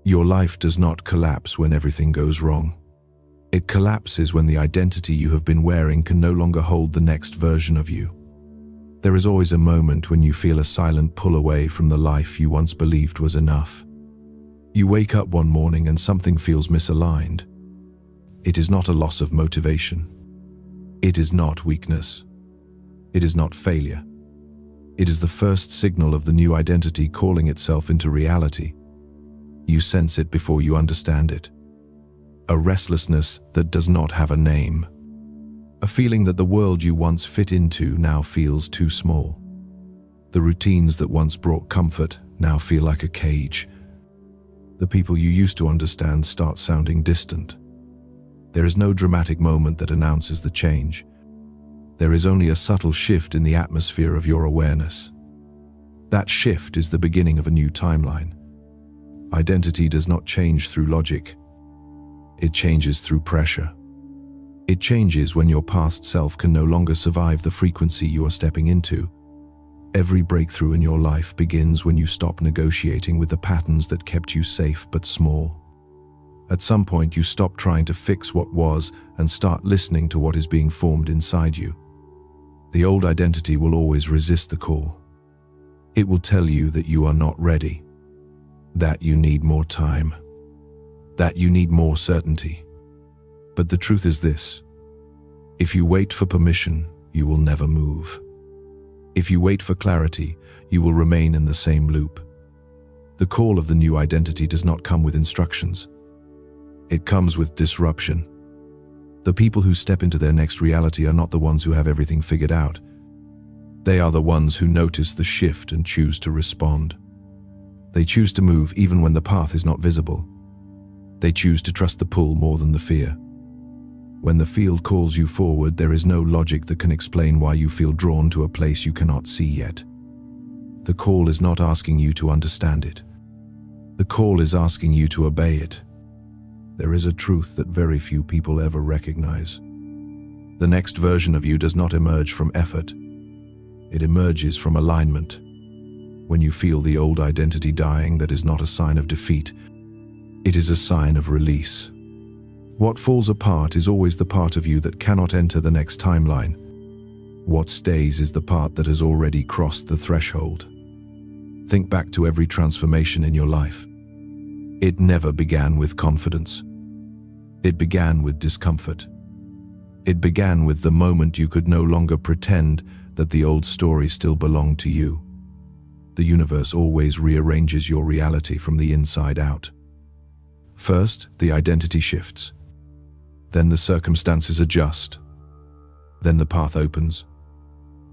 Your life does not collapse when everything goes wrong. It collapses when the identity you have been wearing can no longer hold the next version of you. There is always a moment when you feel a silent pull away from the life you once believed was enough. You wake up one morning and something feels misaligned. It is not a loss of motivation. It is not weakness. It is not failure. It is the first signal of the new identity calling itself into reality. You sense it before you understand it. A restlessness that does not have a name. A feeling that the world you once fit into now feels too small. The routines that once brought comfort now feel like a cage. The people you used to understand start sounding distant. There is no dramatic moment that announces the change. There is only a subtle shift in the atmosphere of your awareness. That shift is the beginning of a new timeline. Identity does not change through logic. It changes through pressure. It changes when your past self can no longer survive the frequency you are stepping into. Every breakthrough in your life begins when you stop negotiating with the patterns that kept you safe but small. At some point, you stop trying to fix what was and start listening to what is being formed inside you. The old identity will always resist the call. It will tell you that you are not ready, that you need more time, that you need more certainty. But the truth is this: if you wait for permission, you will never move. If you wait for clarity, you will remain in the same loop. The call of the new identity does not come with instructions. It comes with disruption. The people who step into their next reality are not the ones who have everything figured out. They are the ones who notice the shift and choose to respond. They choose to move even when the path is not visible. They choose to trust the pull more than the fear. When the field calls you forward, there is no logic that can explain why you feel drawn to a place you cannot see yet. The call is not asking you to understand it. The call is asking you to obey it. There is a truth that very few people ever recognize. The next version of you does not emerge from effort. It emerges from alignment. When you feel the old identity dying, that is not a sign of defeat. It is a sign of release. What falls apart is always the part of you that cannot enter the next timeline. What stays is the part that has already crossed the threshold. Think back to every transformation in your life. It never began with confidence. It began with discomfort. It began with the moment you could no longer pretend that the old story still belonged to you. The universe always rearranges your reality from the inside out. First, the identity shifts. Then the circumstances adjust. Then the path opens.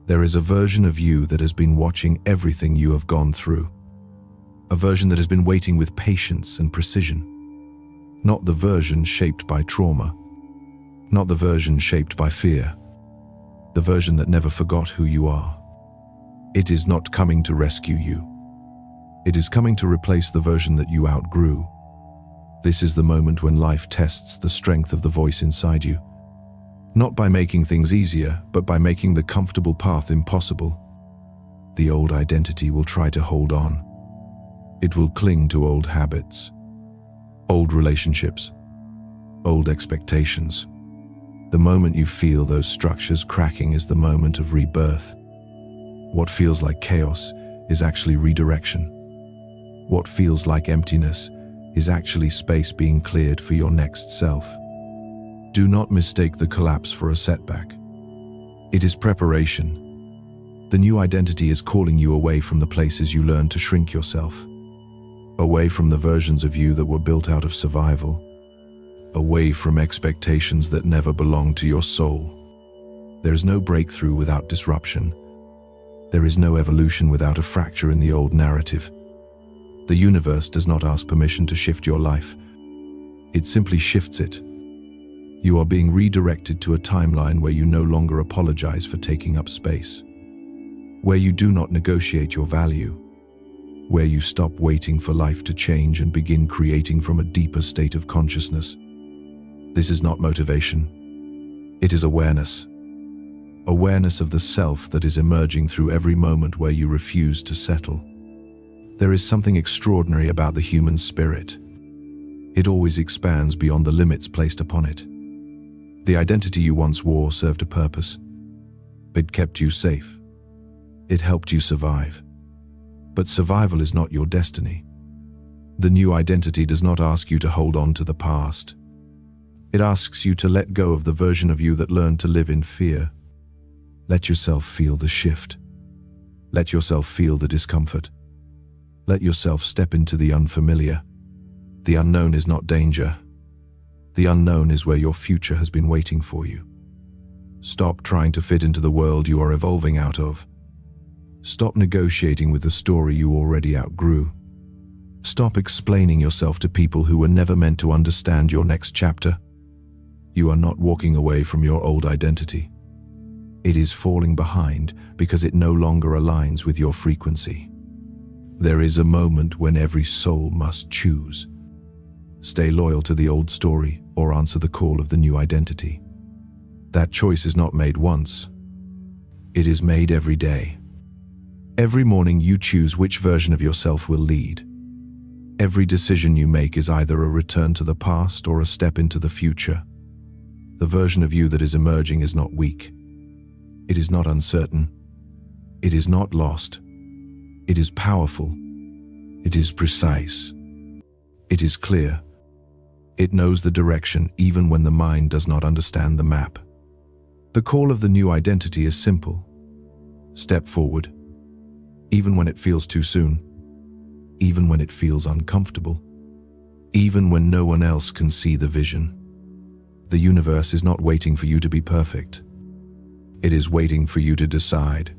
There is a version of you that has been watching everything you have gone through. A version that has been waiting with patience and precision. Not the version shaped by trauma. Not the version shaped by fear. The version that never forgot who you are. It is not coming to rescue you. It is coming to replace the version that you outgrew. This is the moment when life tests the strength of the voice inside you. Not by making things easier, but by making the comfortable path impossible. The old identity will try to hold on. It will cling to old habits, old relationships, old expectations. The moment you feel those structures cracking is the moment of rebirth. What feels like chaos is actually redirection. What feels like emptiness is actually space being cleared for your next self. Do not mistake the collapse for a setback. It is preparation. The new identity is calling you away from the places you learned to shrink yourself. Away from the versions of you that were built out of survival. Away from expectations that never belonged to your soul. There is no breakthrough without disruption. There is no evolution without a fracture in the old narrative. The universe does not ask permission to shift your life. It simply shifts it. You are being redirected to a timeline where you no longer apologize for taking up space. Where you do not negotiate your value. Where you stop waiting for life to change and begin creating from a deeper state of consciousness. This is not motivation. It is awareness. Awareness of the self that is emerging through every moment where you refuse to settle. There is something extraordinary about the human spirit. It always expands beyond the limits placed upon it. The identity you once wore served a purpose. It kept you safe. It helped you survive. But survival is not your destiny. The new identity does not ask you to hold on to the past. It asks you to let go of the version of you that learned to live in fear. Let yourself feel the shift. Let yourself feel the discomfort. Let yourself step into the unfamiliar. The unknown is not danger. The unknown is where your future has been waiting for you. Stop trying to fit into the world you are evolving out of. Stop negotiating with the story you already outgrew. Stop explaining yourself to people who were never meant to understand your next chapter. You are not walking away from your old identity. It is falling behind because it no longer aligns with your frequency. There is a moment when every soul must choose. Stay loyal to the old story or answer the call of the new identity. That choice is not made once. It is made every day. Every morning you choose which version of yourself will lead. Every decision you make is either a return to the past or a step into the future. The version of you that is emerging is not weak. It is not uncertain. It is not lost. It is powerful. It is precise. It is clear. It knows the direction even when the mind does not understand the map. The call of the new identity is simple. Step forward. Even when it feels too soon. Even when it feels uncomfortable. Even when no one else can see the vision. The universe is not waiting for you to be perfect. It is waiting for you to decide.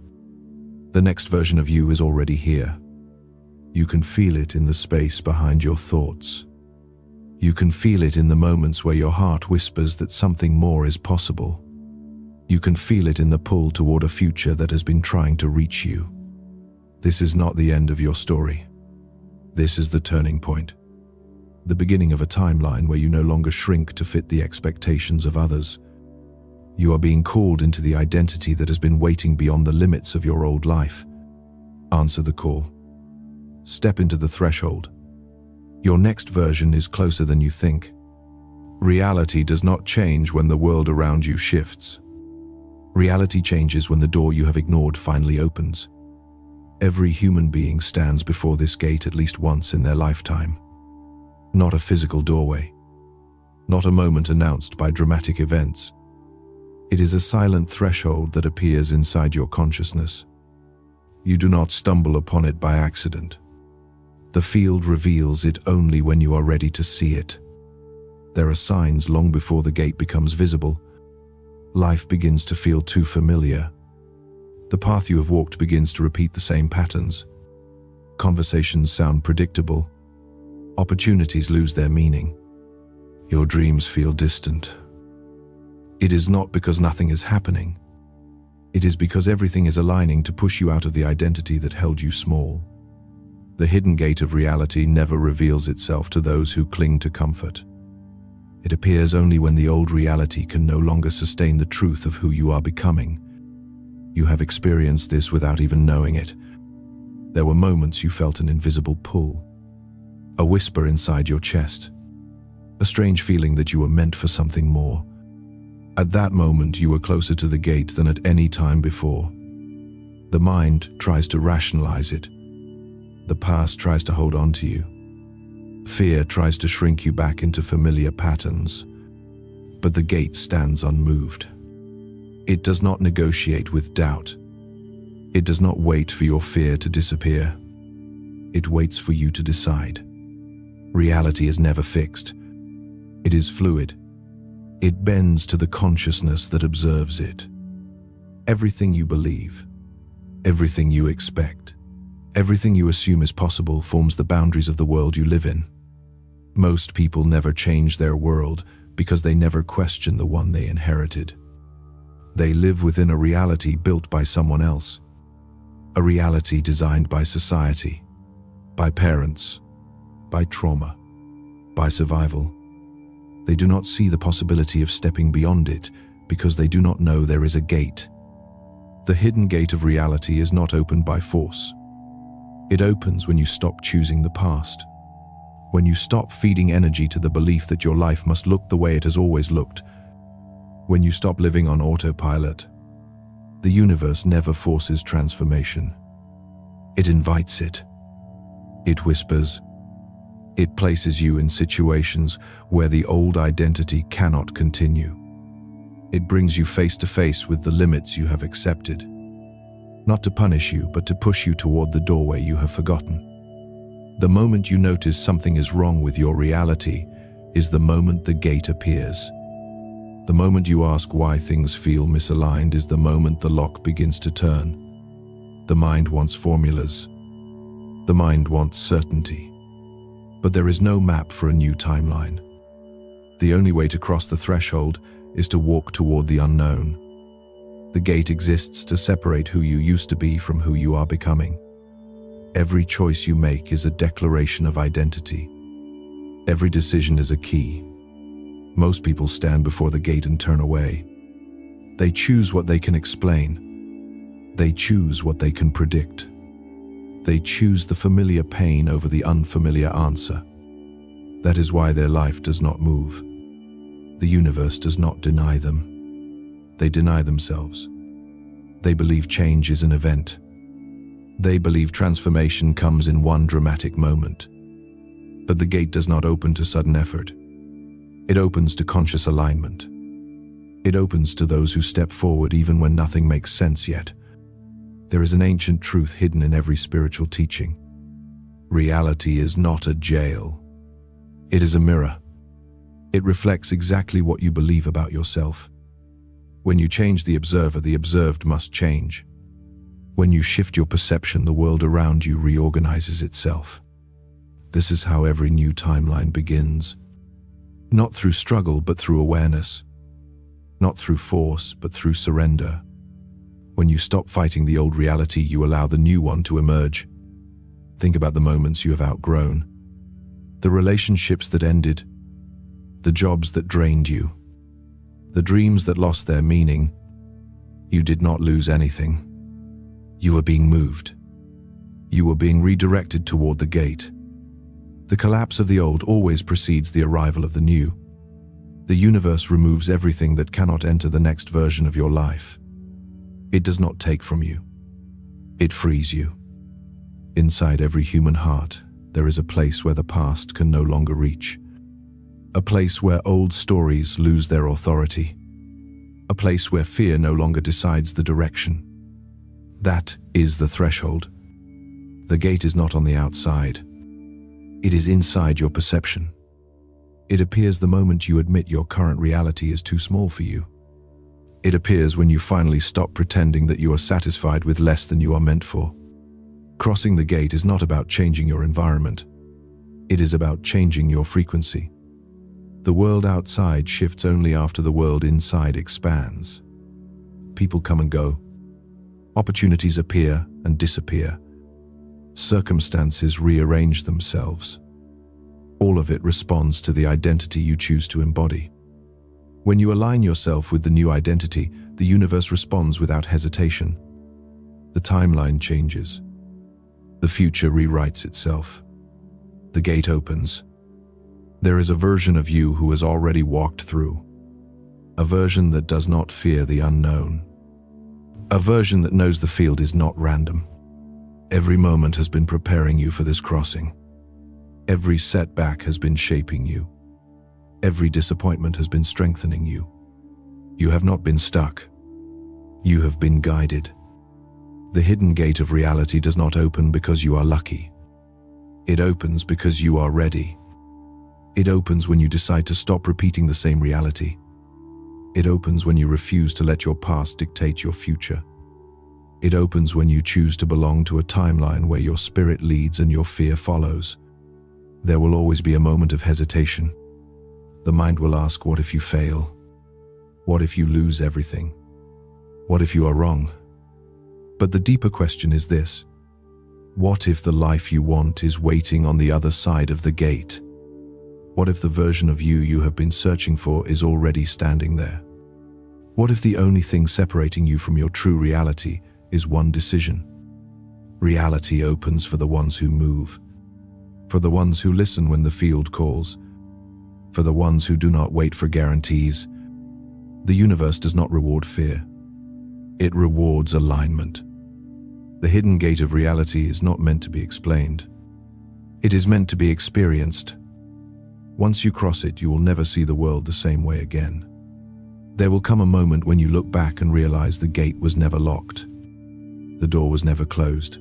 The next version of you is already here. You can feel it in the space behind your thoughts. You can feel it in the moments where your heart whispers that something more is possible. You can feel it in the pull toward a future that has been trying to reach you. This is not the end of your story. This is the turning point. The beginning of a timeline where you no longer shrink to fit the expectations of others. You are being called into the identity that has been waiting beyond the limits of your old life. Answer the call. Step into the threshold. Your next version is closer than you think. Reality does not change when the world around you shifts. Reality changes when the door you have ignored finally opens. Every human being stands before this gate at least once in their lifetime. Not a physical doorway. Not a moment announced by dramatic events. It is a silent threshold that appears inside your consciousness. You do not stumble upon it by accident. The field reveals it only when you are ready to see it. There are signs long before the gate becomes visible. Life begins to feel too familiar. The path you have walked begins to repeat the same patterns. Conversations sound predictable. Opportunities lose their meaning. Your dreams feel distant. It is not because nothing is happening. It is because everything is aligning to push you out of the identity that held you small. The hidden gate of reality never reveals itself to those who cling to comfort. It appears only when the old reality can no longer sustain the truth of who you are becoming. You have experienced this without even knowing it. There were moments you felt an invisible pull, a whisper inside your chest, a strange feeling that you were meant for something more. At that moment, you were closer to the gate than at any time before. The mind tries to rationalize it. The past tries to hold on to you. Fear tries to shrink you back into familiar patterns. But the gate stands unmoved. It does not negotiate with doubt. It does not wait for your fear to disappear. It waits for you to decide. Reality is never fixed. It is fluid. It bends to the consciousness that observes it. Everything you believe, everything you expect, everything you assume is possible forms the boundaries of the world you live in. Most people never change their world because they never question the one they inherited. They live within a reality built by someone else. A reality designed by society, by parents, by trauma, by survival. They do not see the possibility of stepping beyond it because they do not know there is a gate. The hidden gate of reality is not opened by force. It opens when you stop choosing the past, When you stop feeding energy to the belief that your life must look the way it has always looked. When you stop living on autopilot. The universe never forces transformation. It invites it. It whispers. It places you in situations where the old identity cannot continue. It brings you face to face with the limits you have accepted. Not to punish you, but to push you toward the doorway you have forgotten. The moment you notice something is wrong with your reality is the moment the gate appears. The moment you ask why things feel misaligned is the moment the lock begins to turn. The mind wants formulas. The mind wants certainty. But there is no map for a new timeline. The only way to cross the threshold is to walk toward the unknown. The gate exists to separate who you used to be from who you are becoming. Every choice you make is a declaration of identity. Every decision is a key. Most people stand before the gate and turn away. They choose what they can explain. They choose what they can predict. They choose the familiar pain over the unfamiliar answer. That is why their life does not move. The universe does not deny them. They deny themselves. They believe change is an event. They believe transformation comes in one dramatic moment. But the gate does not open to sudden effort. It opens to conscious alignment. It opens to those who step forward even when nothing makes sense yet. There is an ancient truth hidden in every spiritual teaching. Reality is not a jail. It is a mirror. It reflects exactly what you believe about yourself. When you change the observer, the observed must change. When you shift your perception, the world around you reorganizes itself. This is how every new timeline begins. Not through struggle, but through awareness. Not through force, but through surrender. When you stop fighting the old reality, you allow the new one to emerge. Think about the moments you have outgrown. The relationships that ended. The jobs that drained you. The dreams that lost their meaning. You did not lose anything. You were being moved. You were being redirected toward the gate. The collapse of the old always precedes the arrival of the new. The universe removes everything that cannot enter the next version of your life. It does not take from you. It frees you. Inside every human heart, there is a place where the past can no longer reach. A place where old stories lose their authority. A place where fear no longer decides the direction. That is the threshold. The gate is not on the outside. It is inside your perception. It appears the moment you admit your current reality is too small for you. It appears when you finally stop pretending that you are satisfied with less than you are meant for. Crossing the gate is not about changing your environment. It is about changing your frequency. The world outside shifts only after the world inside expands. People come and go. Opportunities appear and disappear. Circumstances rearrange themselves. All of it responds to the identity you choose to embody. When you align yourself with the new identity, the universe responds without hesitation. The timeline changes. The future rewrites itself. The gate opens. There is a version of you who has already walked through. A version that does not fear the unknown. A version that knows the field is not random. Every moment has been preparing you for this crossing. Every setback has been shaping you. Every disappointment has been strengthening you. You have not been stuck. You have been guided. The hidden gate of reality does not open because you are lucky. It opens because you are ready. It opens when you decide to stop repeating the same reality. It opens when you refuse to let your past dictate your future. It opens when you choose to belong to a timeline where your spirit leads and your fear follows. There will always be a moment of hesitation. The mind will ask, what if you fail? What if you lose everything? What if you are wrong? But the deeper question is this: what if the life you want is waiting on the other side of the gate? What if the version of you have been searching for is already standing there? What if the only thing separating you from your true reality is one decision? Reality opens for the ones who move. for the ones who listen when the field calls, for the ones who do not wait for guarantees. The universe does not reward fear. It rewards alignment. The hidden gate of reality is not meant to be explained. It is meant to be experienced. Once you cross it, you will never see the world the same way again. There will come a moment when you look back and realize the gate was never locked. The door was never closed.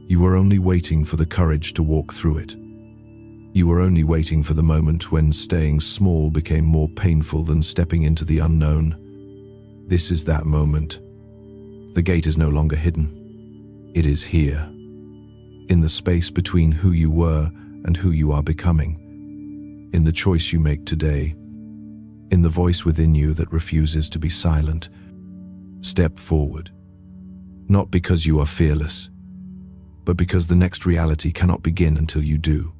You were only waiting for the courage to walk through it. You were only waiting for the moment when staying small became more painful than stepping into the unknown. This is that moment. The gate is no longer hidden. It is here, in the space between who you were and who you are becoming, in the choice you make today, in the voice within you that refuses to be silent. Step forward, not because you are fearless, but because the next reality cannot begin until you do.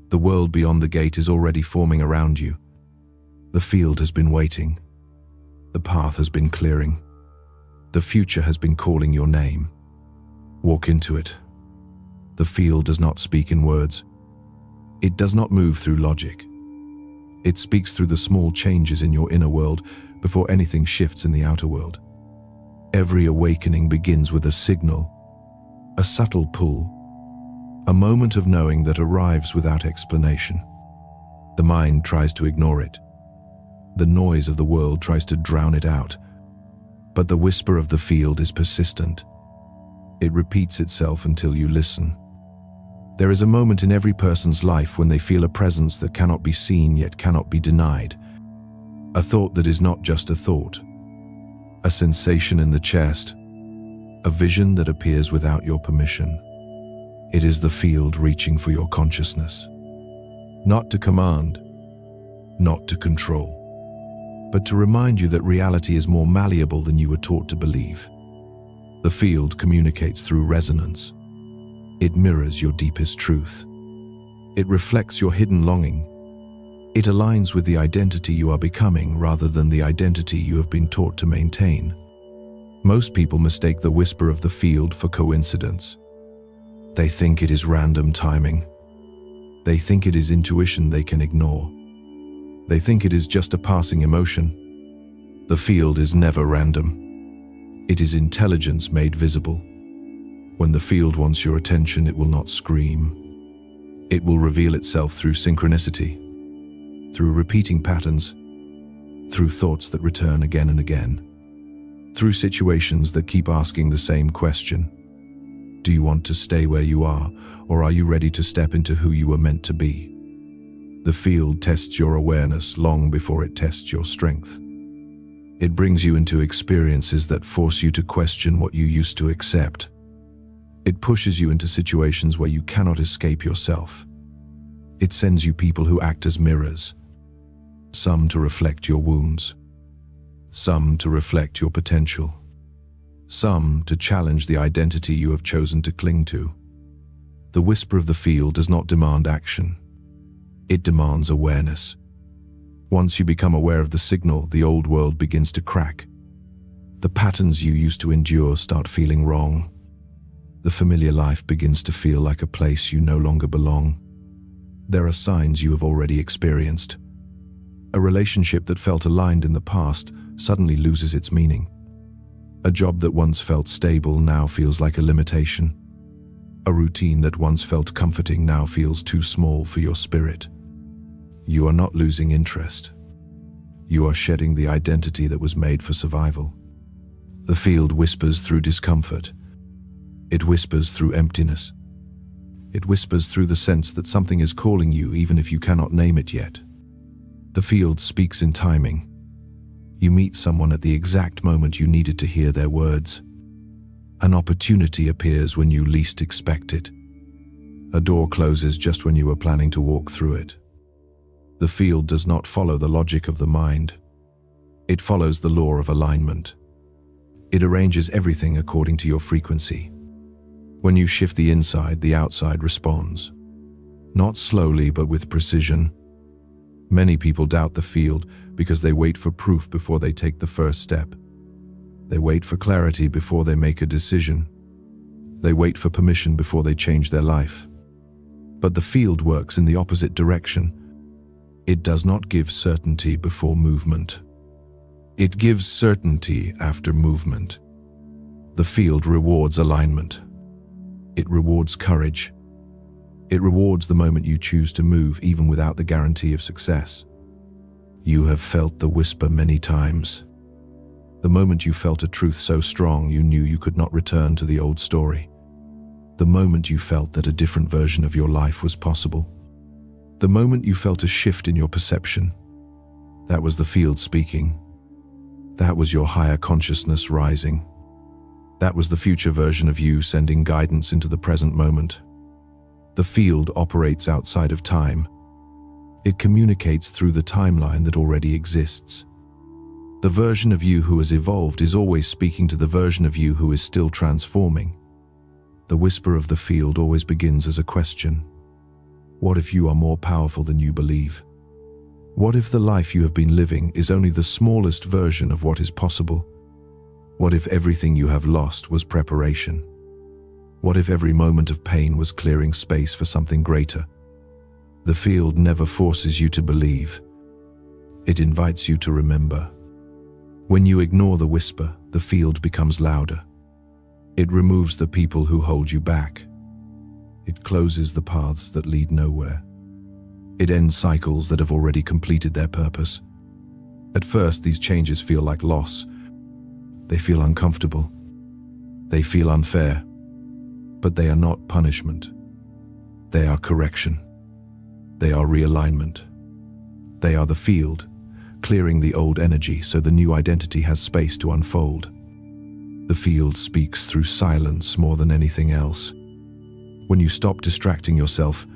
The world beyond the gate is already forming around you. The field has been waiting. The path has been clearing. The future has been calling your name. Walk into it. The field does not speak in words. It does not move through logic. It speaks through the small changes in your inner world before anything shifts in the outer world. Every awakening begins with a signal, a subtle pull, a moment of knowing that arrives without explanation. The mind tries to ignore it. The noise of the world tries to drown it out. But the whisper of the field is persistent. It repeats itself until you listen. There is a moment in every person's life when they feel a presence that cannot be seen yet cannot be denied. A thought that is not just a thought. A sensation in the chest. A vision that appears without your permission. It is the field reaching for your consciousness. Not to command, not to control, but to remind you that reality is more malleable than you were taught to believe. The field communicates through resonance. It mirrors your deepest truth. It reflects your hidden longing. It aligns with the identity you are becoming rather than the identity you have been taught to maintain. Most people mistake the whisper of the field for coincidence. They think it is random timing. They think it is intuition they can ignore. They think it is just a passing emotion. The field is never random. It is intelligence made visible. When the field wants your attention, it will not scream. It will reveal itself through synchronicity, through repeating patterns, through thoughts that return again and again, through situations that keep asking the same question. Do you want to stay where you are, or are you ready to step into who you were meant to be? The field tests your awareness long before it tests your strength. It brings you into experiences that force you to question what you used to accept. It pushes you into situations where you cannot escape yourself. It sends you people who act as mirrors, some to reflect your wounds, some to reflect your potential, some to challenge the identity you have chosen to cling to. The whisper of the field does not demand action. It demands awareness. Once you become aware of the signal, the old world begins to crack. The patterns you used to endure start feeling wrong. The familiar life begins to feel like a place you no longer belong. There are signs you have already experienced. A relationship that felt aligned in the past suddenly loses its meaning. A job that once felt stable now feels like a limitation. A routine that once felt comforting now feels too small for your spirit. You are not losing interest. You are shedding the identity that was made for survival. The field whispers through discomfort. It whispers through emptiness. It whispers through the sense that something is calling you even if you cannot name it yet. The field speaks in timing. You meet someone at the exact moment you needed to hear their words. An opportunity appears when you least expect it. A door closes just when you were planning to walk through it. The field does not follow the logic of the mind. It follows the law of alignment. It arranges everything according to your frequency. When you shift the inside, the outside responds. Not slowly, but with precision. Many people doubt the field because they wait for proof before they take the first step. They wait for clarity before they make a decision. They wait for permission before they change their life. But the field works in the opposite direction. It does not give certainty before movement. It gives certainty after movement. The field rewards alignment. It rewards courage. It rewards the moment you choose to move, even without the guarantee of success. You have felt the whisper many times. The moment you felt a truth so strong you knew you could not return to the old story. The moment you felt that a different version of your life was possible. The moment you felt a shift in your perception. That was the field speaking. That was your higher consciousness rising. That was the future version of you sending guidance into the present moment. The field operates outside of time. It communicates through the timeline that already exists. The version of you who has evolved is always speaking to the version of you who is still transforming. The whisper of the field always begins as a question. What if you are more powerful than you believe? What if the life you have been living is only the smallest version of what is possible? What if everything you have lost was preparation? What if every moment of pain was clearing space for something greater? The field never forces you to believe. It invites you to remember. When you ignore the whisper, the field becomes louder. It removes the people who hold you back. It closes the paths that lead nowhere. It ends cycles that have already completed their purpose. At first, these changes feel like loss. They feel uncomfortable. They feel unfair. But they are not punishment. They are correction. They are realignment. They are the field, clearing the old energy so the new identity has space to unfold. The field speaks through silence more than anything else. When you stop distracting yourself,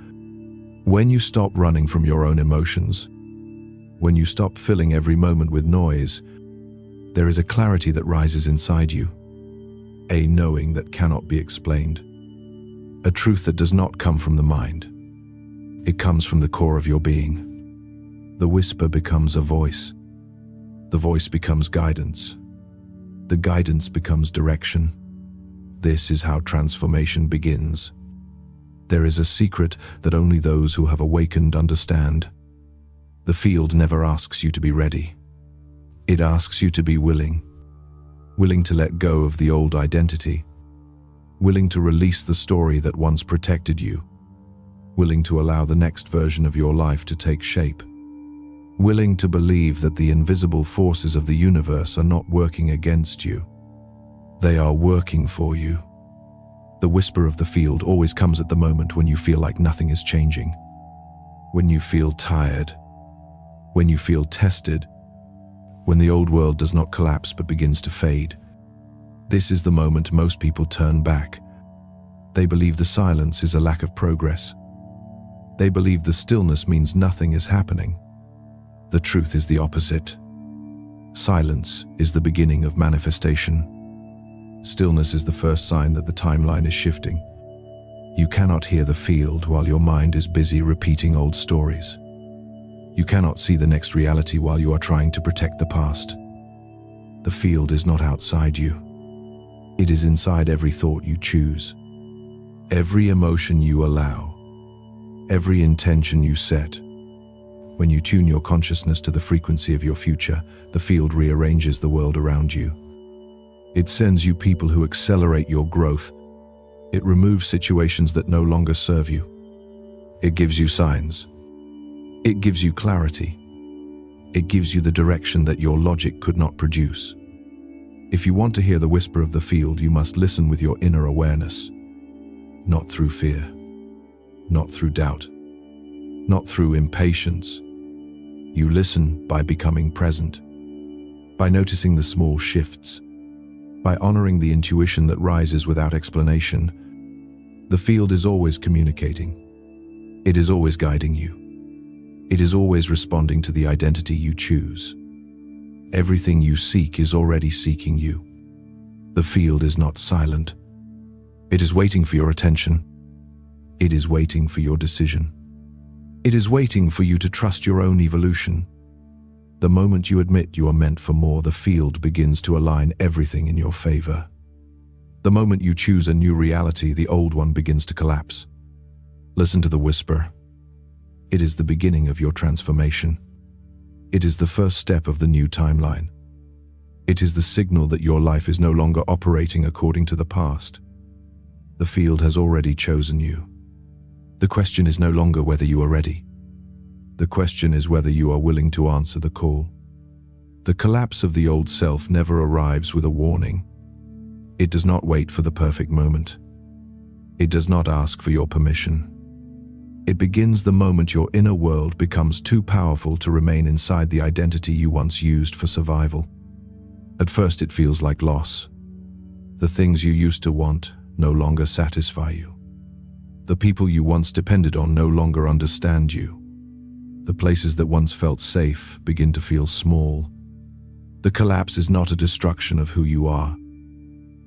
when you stop running from your own emotions, when you stop filling every moment with noise, there is a clarity that rises inside you, a knowing that cannot be explained, a truth that does not come from the mind. It comes from the core of your being. The whisper becomes a voice. The voice becomes guidance. The guidance becomes direction. This is how transformation begins. There is a secret that only those who have awakened understand. The field never asks you to be ready. It asks you to be willing. Willing to let go of the old identity. Willing to release the story that once protected you. Willing to allow the next version of your life to take shape. Willing to believe that the invisible forces of the universe are not working against you. They are working for you. The whisper of the field always comes at the moment when you feel like nothing is changing. When you feel tired. When you feel tested. When the old world does not collapse but begins to fade. This is the moment most people turn back. They believe the silence is a lack of progress. They believe the stillness means nothing is happening. The truth is the opposite. Silence is the beginning of manifestation. Stillness is the first sign that the timeline is shifting. You cannot hear the field while your mind is busy repeating old stories. You cannot see the next reality while you are trying to protect the past. The field is not outside you. It is inside every thought you choose, every emotion you allow, every intention you set. When you tune your consciousness to the frequency of your future, the field rearranges the world around you. It sends you people who accelerate your growth. It removes situations that no longer serve you. It gives you signs. It gives you clarity. It gives you the direction that your logic could not produce. If you want to hear the whisper of the field, you must listen with your inner awareness. Not through fear. Not through doubt. Not through impatience. You listen by becoming present. By noticing the small shifts. By honoring the intuition that rises without explanation. The field is always communicating. It is always guiding you. It is always responding to the identity you choose. Everything you seek is already seeking you. The field is not silent. It is waiting for your attention. It is waiting for your decision. It is waiting for you to trust your own evolution. The moment you admit you are meant for more, the field begins to align everything in your favor. The moment you choose a new reality, the old one begins to collapse. Listen to the whisper. It is the beginning of your transformation. It is the first step of the new timeline. It is the signal that your life is no longer operating according to the past. The field has already chosen you. The question is no longer whether you are ready. The question is whether you are willing to answer the call. The collapse of the old self never arrives with a warning. It does not wait for the perfect moment. It does not ask for your permission. It begins the moment your inner world becomes too powerful to remain inside the identity you once used for survival. At first it feels like loss. The things you used to want no longer satisfy you. The people you once depended on no longer understand you. The places that once felt safe begin to feel small. The collapse is not a destruction of who you are.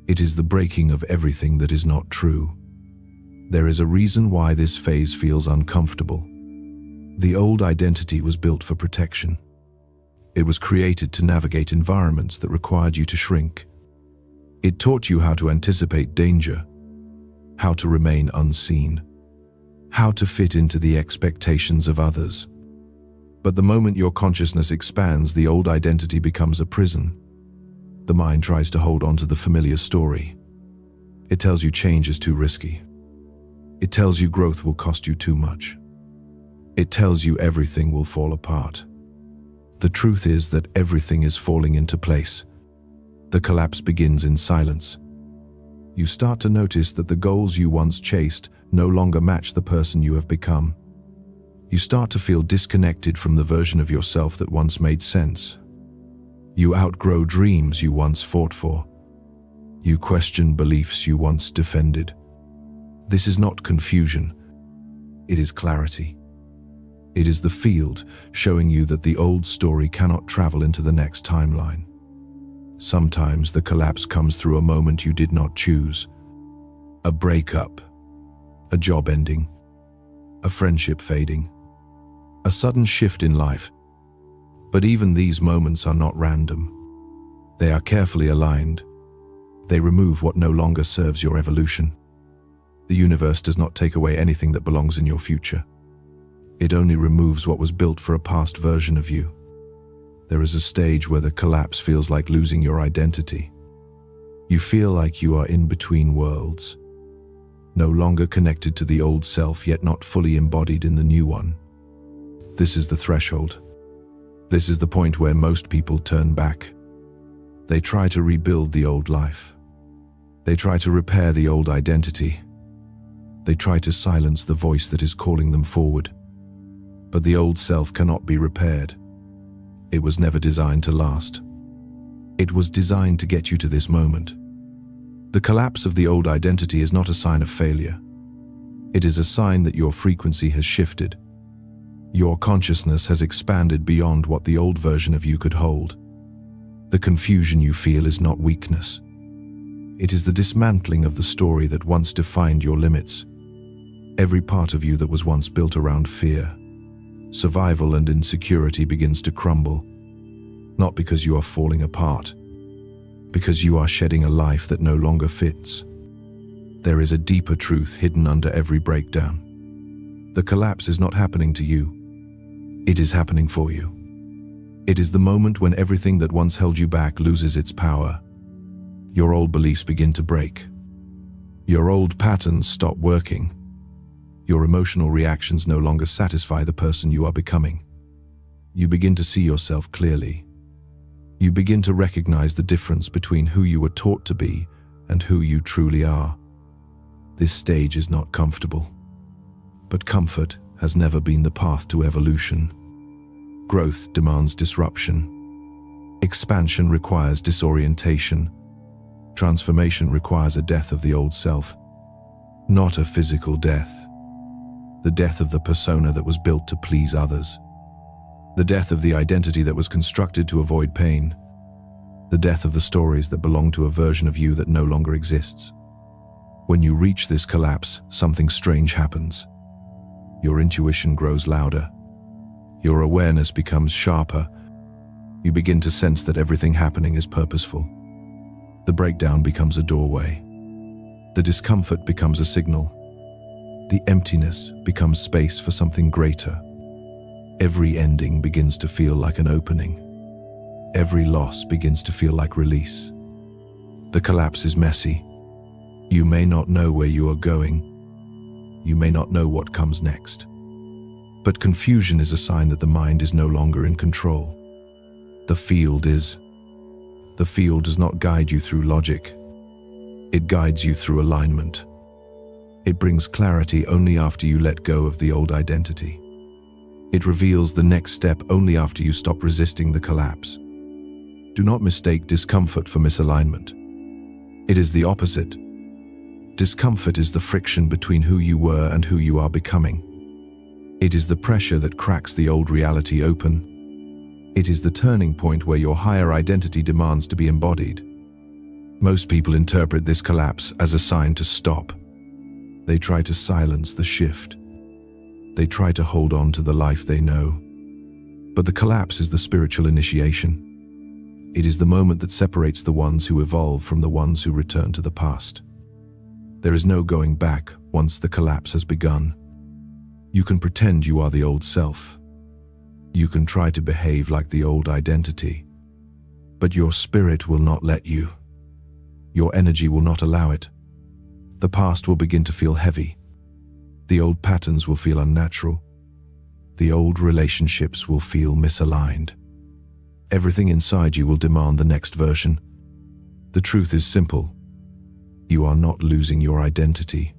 It is the breaking of everything that is not true. There is a reason why this phase feels uncomfortable. The old identity was built for protection. It was created to navigate environments that required you to shrink. It taught you how to anticipate danger, how to remain unseen, how to fit into the expectations of others. But the moment your consciousness expands, the old identity becomes a prison. The mind tries to hold on to the familiar story. It tells you change is too risky. It tells you growth will cost you too much. It tells you everything will fall apart. The truth is that everything is falling into place. The collapse begins in silence. You start to notice that the goals you once chased no longer match the person you have become. You start to feel disconnected from the version of yourself that once made sense. You outgrow dreams you once fought for. You question beliefs you once defended. This is not confusion. It is clarity. It is the field showing you that the old story cannot travel into the next timeline. Sometimes the collapse comes through a moment you did not choose. A breakup, a job ending, a friendship fading, a sudden shift in life. But even these moments are not random. They are carefully aligned. They remove what no longer serves your evolution. The universe does not take away anything that belongs in your future. It only removes what was built for a past version of you. There is a stage where the collapse feels like losing your identity. You feel like you are in between worlds, no longer connected to the old self, yet not fully embodied in the new one. This is the threshold. This is the point where most people turn back. They try to rebuild the old life. They try to repair the old identity. They try to silence the voice that is calling them forward. But the old self cannot be repaired. It was never designed to last. It was designed to get you to this moment. The collapse of the old identity is not a sign of failure. It is a sign that your frequency has shifted. Your consciousness has expanded beyond what the old version of you could hold. The confusion you feel is not weakness. It is the dismantling of the story that once defined your limits. Every part of you that was once built around fear, survival, and insecurity begins to crumble. Not because you are falling apart, because you are shedding a life that no longer fits. There is a deeper truth hidden under every breakdown. The collapse is not happening to you. It is happening for you. It is the moment when everything that once held you back loses its power. Your old beliefs begin to break. Your old patterns stop working. Your emotional reactions no longer satisfy the person you are becoming. You begin to see yourself clearly. You begin to recognize the difference between who you were taught to be and who you truly are. This stage is not comfortable. But comfort has never been the path to evolution. Growth demands disruption. Expansion requires disorientation. Transformation requires a death of the old self. Not a physical death. The death of the persona that was built to please others. The death of the identity that was constructed to avoid pain. The death of the stories that belong to a version of you that no longer exists. When you reach this collapse, something strange happens. Your intuition grows louder. Your awareness becomes sharper. You begin to sense that everything happening is purposeful. The breakdown becomes a doorway. The discomfort becomes a signal. The emptiness becomes space for something greater. Every ending begins to feel like an opening. Every loss begins to feel like release. The collapse is messy. You may not know where you are going. You may not know what comes next. But confusion is a sign that the mind is no longer in control. The field does not guide you through logic. It guides you through alignment. It brings clarity only after you let go of the old identity. It reveals the next step only after you stop resisting the collapse. Do not mistake discomfort for misalignment. It is the opposite. Discomfort is the friction between who you were and who you are becoming. It is the pressure that cracks the old reality open. It is the turning point where your higher identity demands to be embodied. Most people interpret this collapse as a sign to stop. They try to silence the shift. They try to hold on to the life they know. But the collapse is the spiritual initiation. It is the moment that separates the ones who evolve from the ones who return to the past. There is no going back once the collapse has begun. You can pretend you are the old self. You can try to behave like the old identity. But your spirit will not let you. Your energy will not allow it. The past will begin to feel heavy. The old patterns will feel unnatural. The old relationships will feel misaligned. Everything inside you will demand the next version. The truth is simple. You are not losing your identity.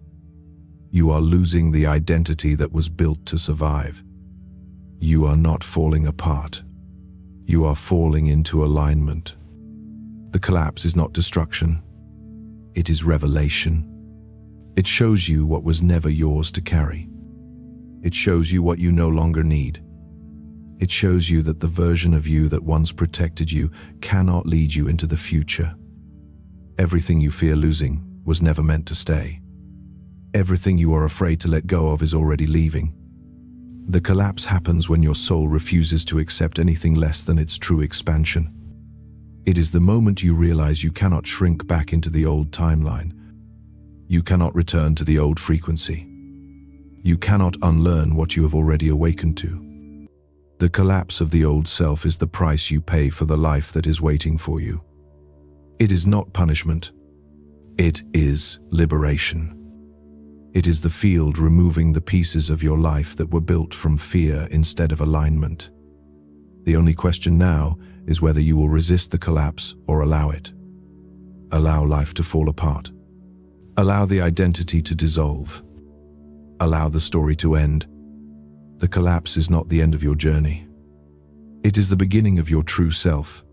You are losing the identity that was built to survive. You are not falling apart. You are falling into alignment. The collapse is not destruction. It is revelation. It shows you what was never yours to carry. It shows you what you no longer need. It shows you that the version of you that once protected you cannot lead you into the future. Everything you fear losing was never meant to stay. Everything you are afraid to let go of is already leaving. The collapse happens when your soul refuses to accept anything less than its true expansion. It is the moment you realize you cannot shrink back into the old timeline. You cannot return to the old frequency. You cannot unlearn what you have already awakened to. The collapse of the old self is the price you pay for the life that is waiting for you. It is not punishment. It is liberation. It is the field removing the pieces of your life that were built from fear instead of alignment. The only question now is whether you will resist the collapse or allow it. Allow life to fall apart. Allow the identity to dissolve. Allow the story to end. The collapse is not the end of your journey. It is the beginning of your true self.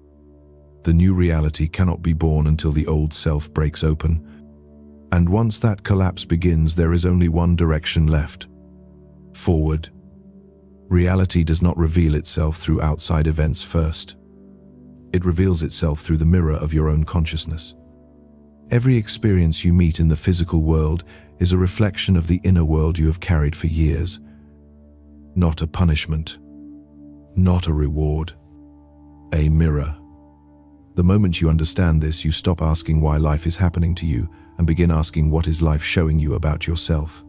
The new reality cannot be born until the old self breaks open. And once that collapse begins, there is only one direction left: forward. Reality does not reveal itself through outside events first. It reveals itself through the mirror of your own consciousness. Every experience you meet in the physical world is a reflection of the inner world you have carried for years. Not a punishment, not a reward, a mirror. The moment you understand this, you stop asking why life is happening to you and begin asking what is life showing you about yourself.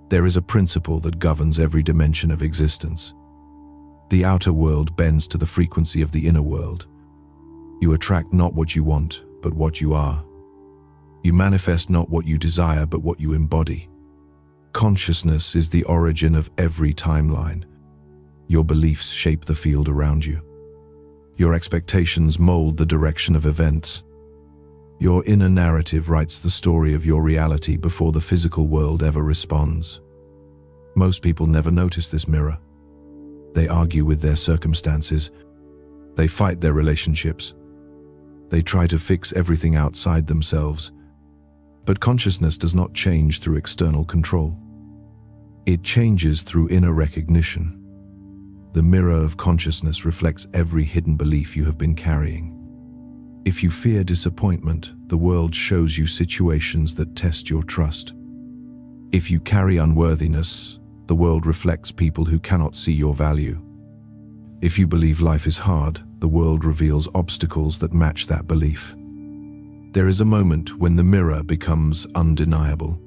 There is a principle that governs every dimension of existence. The outer world bends to the frequency of the inner world. You attract not what you want, but what you are. You manifest not what you desire, but what you embody. Consciousness is the origin of every timeline. Your beliefs shape the field around you. Your expectations mold the direction of events. Your inner narrative writes the story of your reality before the physical world ever responds. Most people never notice this mirror. They argue with their circumstances. They fight their relationships. They try to fix everything outside themselves. But consciousness does not change through external control. It changes through inner recognition. The mirror of consciousness reflects every hidden belief you have been carrying. If you fear disappointment, the world shows you situations that test your trust. If you carry unworthiness, the world reflects people who cannot see your value. If you believe life is hard, the world reveals obstacles that match that belief. There is a moment when the mirror becomes undeniable.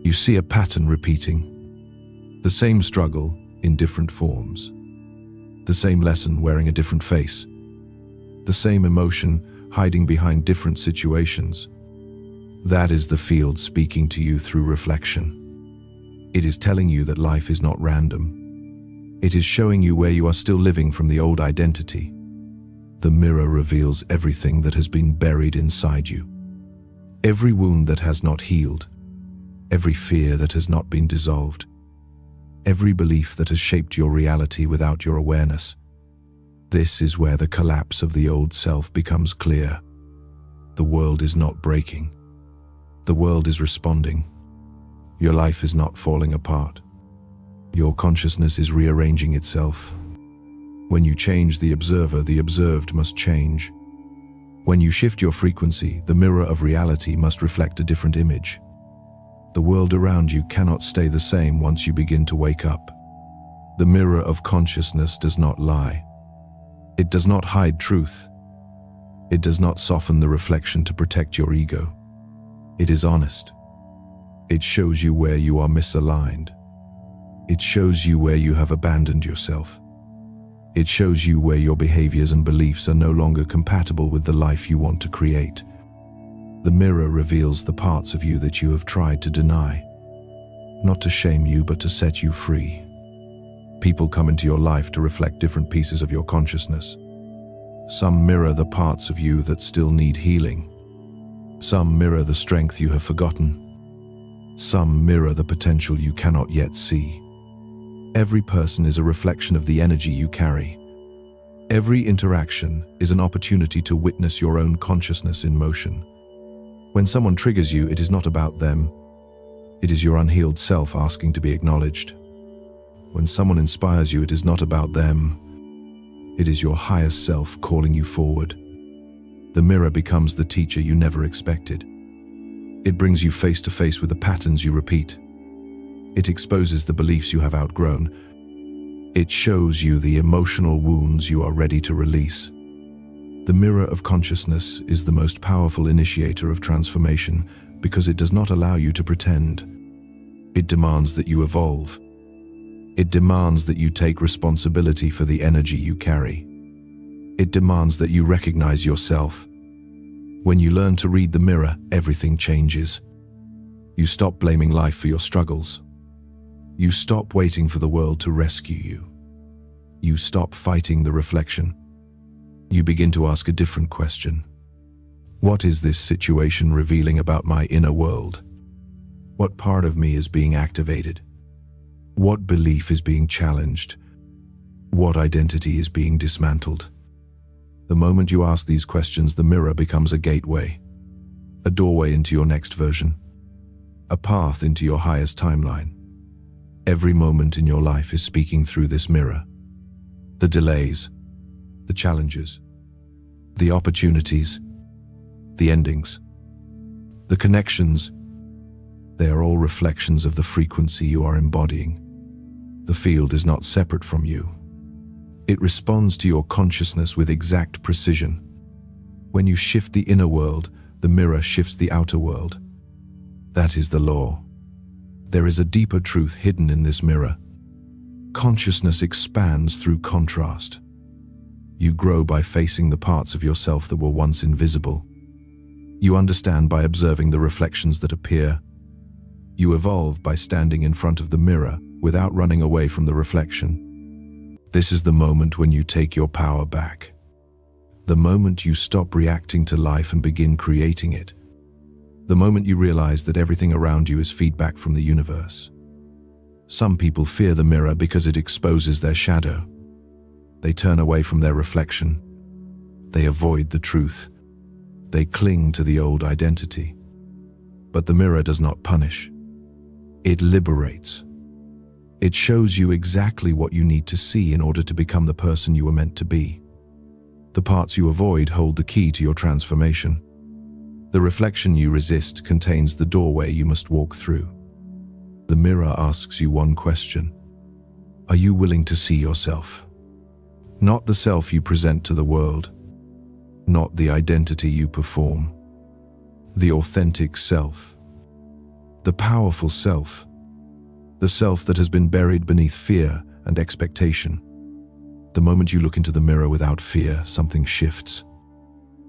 You see a pattern repeating. The same struggle in different forms. The same lesson wearing a different face. The same emotion hiding behind different situations. That is the field speaking to you through reflection. It is telling you that life is not random. It is showing you where you are still living from the old identity. The mirror reveals everything that has been buried inside you. Every wound that has not healed. Every fear that has not been dissolved. Every belief that has shaped your reality without your awareness. This is where the collapse of the old self becomes clear. The world is not breaking. The world is responding. Your life is not falling apart. Your consciousness is rearranging itself. When you change the observer, the observed must change. When you shift your frequency, the mirror of reality must reflect a different image. The world around you cannot stay the same once you begin to wake up. The mirror of consciousness does not lie. It does not hide truth. It does not soften the reflection to protect your ego. It is honest. It shows you where you are misaligned. It shows you where you have abandoned yourself. It shows you where your behaviors and beliefs are no longer compatible with the life you want to create. The mirror reveals the parts of you that you have tried to deny, not to shame you, but to set you free. People come into your life to reflect different pieces of your consciousness. Some mirror the parts of you that still need healing. Some mirror the strength you have forgotten. Some mirror the potential you cannot yet see. Every person is a reflection of the energy you carry. Every interaction is an opportunity to witness your own consciousness in motion. When someone triggers you, it is not about them. It is your unhealed self asking to be acknowledged. When someone inspires you, it is not about them. It is your highest self calling you forward. The mirror becomes the teacher you never expected. It brings you face to face with the patterns you repeat. It exposes the beliefs you have outgrown. It shows you the emotional wounds you are ready to release. The mirror of consciousness is the most powerful initiator of transformation because it does not allow you to pretend. It demands that you evolve. It demands that you take responsibility for the energy you carry. It demands that you recognize yourself. When you learn to read the mirror, everything changes. You stop blaming life for your struggles. You stop waiting for the world to rescue you. You stop fighting the reflection. You begin to ask a different question. What is this situation revealing about my inner world? What part of me is being activated? What belief is being challenged? What identity is being dismantled? The moment you ask these questions, the mirror becomes a gateway, a doorway into your next version, a path into your highest timeline. Every moment in your life is speaking through this mirror. The delays, the challenges, the opportunities, the endings, the connections, they are all reflections of the frequency you are embodying. The field is not separate from you. It responds to your consciousness with exact precision. When you shift the inner world, the mirror shifts the outer world. That is the law. There is a deeper truth hidden in this mirror. Consciousness expands through contrast. You grow by facing the parts of yourself that were once invisible. You understand by observing the reflections that appear. You evolve by standing in front of the mirror without running away from the reflection. This is the moment when you take your power back. The moment you stop reacting to life and begin creating it. The moment you realize that everything around you is feedback from the universe. Some people fear the mirror because it exposes their shadow. They turn away from their reflection. They avoid the truth. They cling to the old identity. But the mirror does not punish. It liberates. It shows you exactly what you need to see in order to become the person you were meant to be. The parts you avoid hold the key to your transformation. The reflection you resist contains the doorway you must walk through. The mirror asks you one question. Are you willing to see yourself? Not the self you present to the world. Not the identity you perform. The authentic self. the powerful self, the self that has been buried beneath fear and expectation. The moment you look into the mirror without fear, something shifts.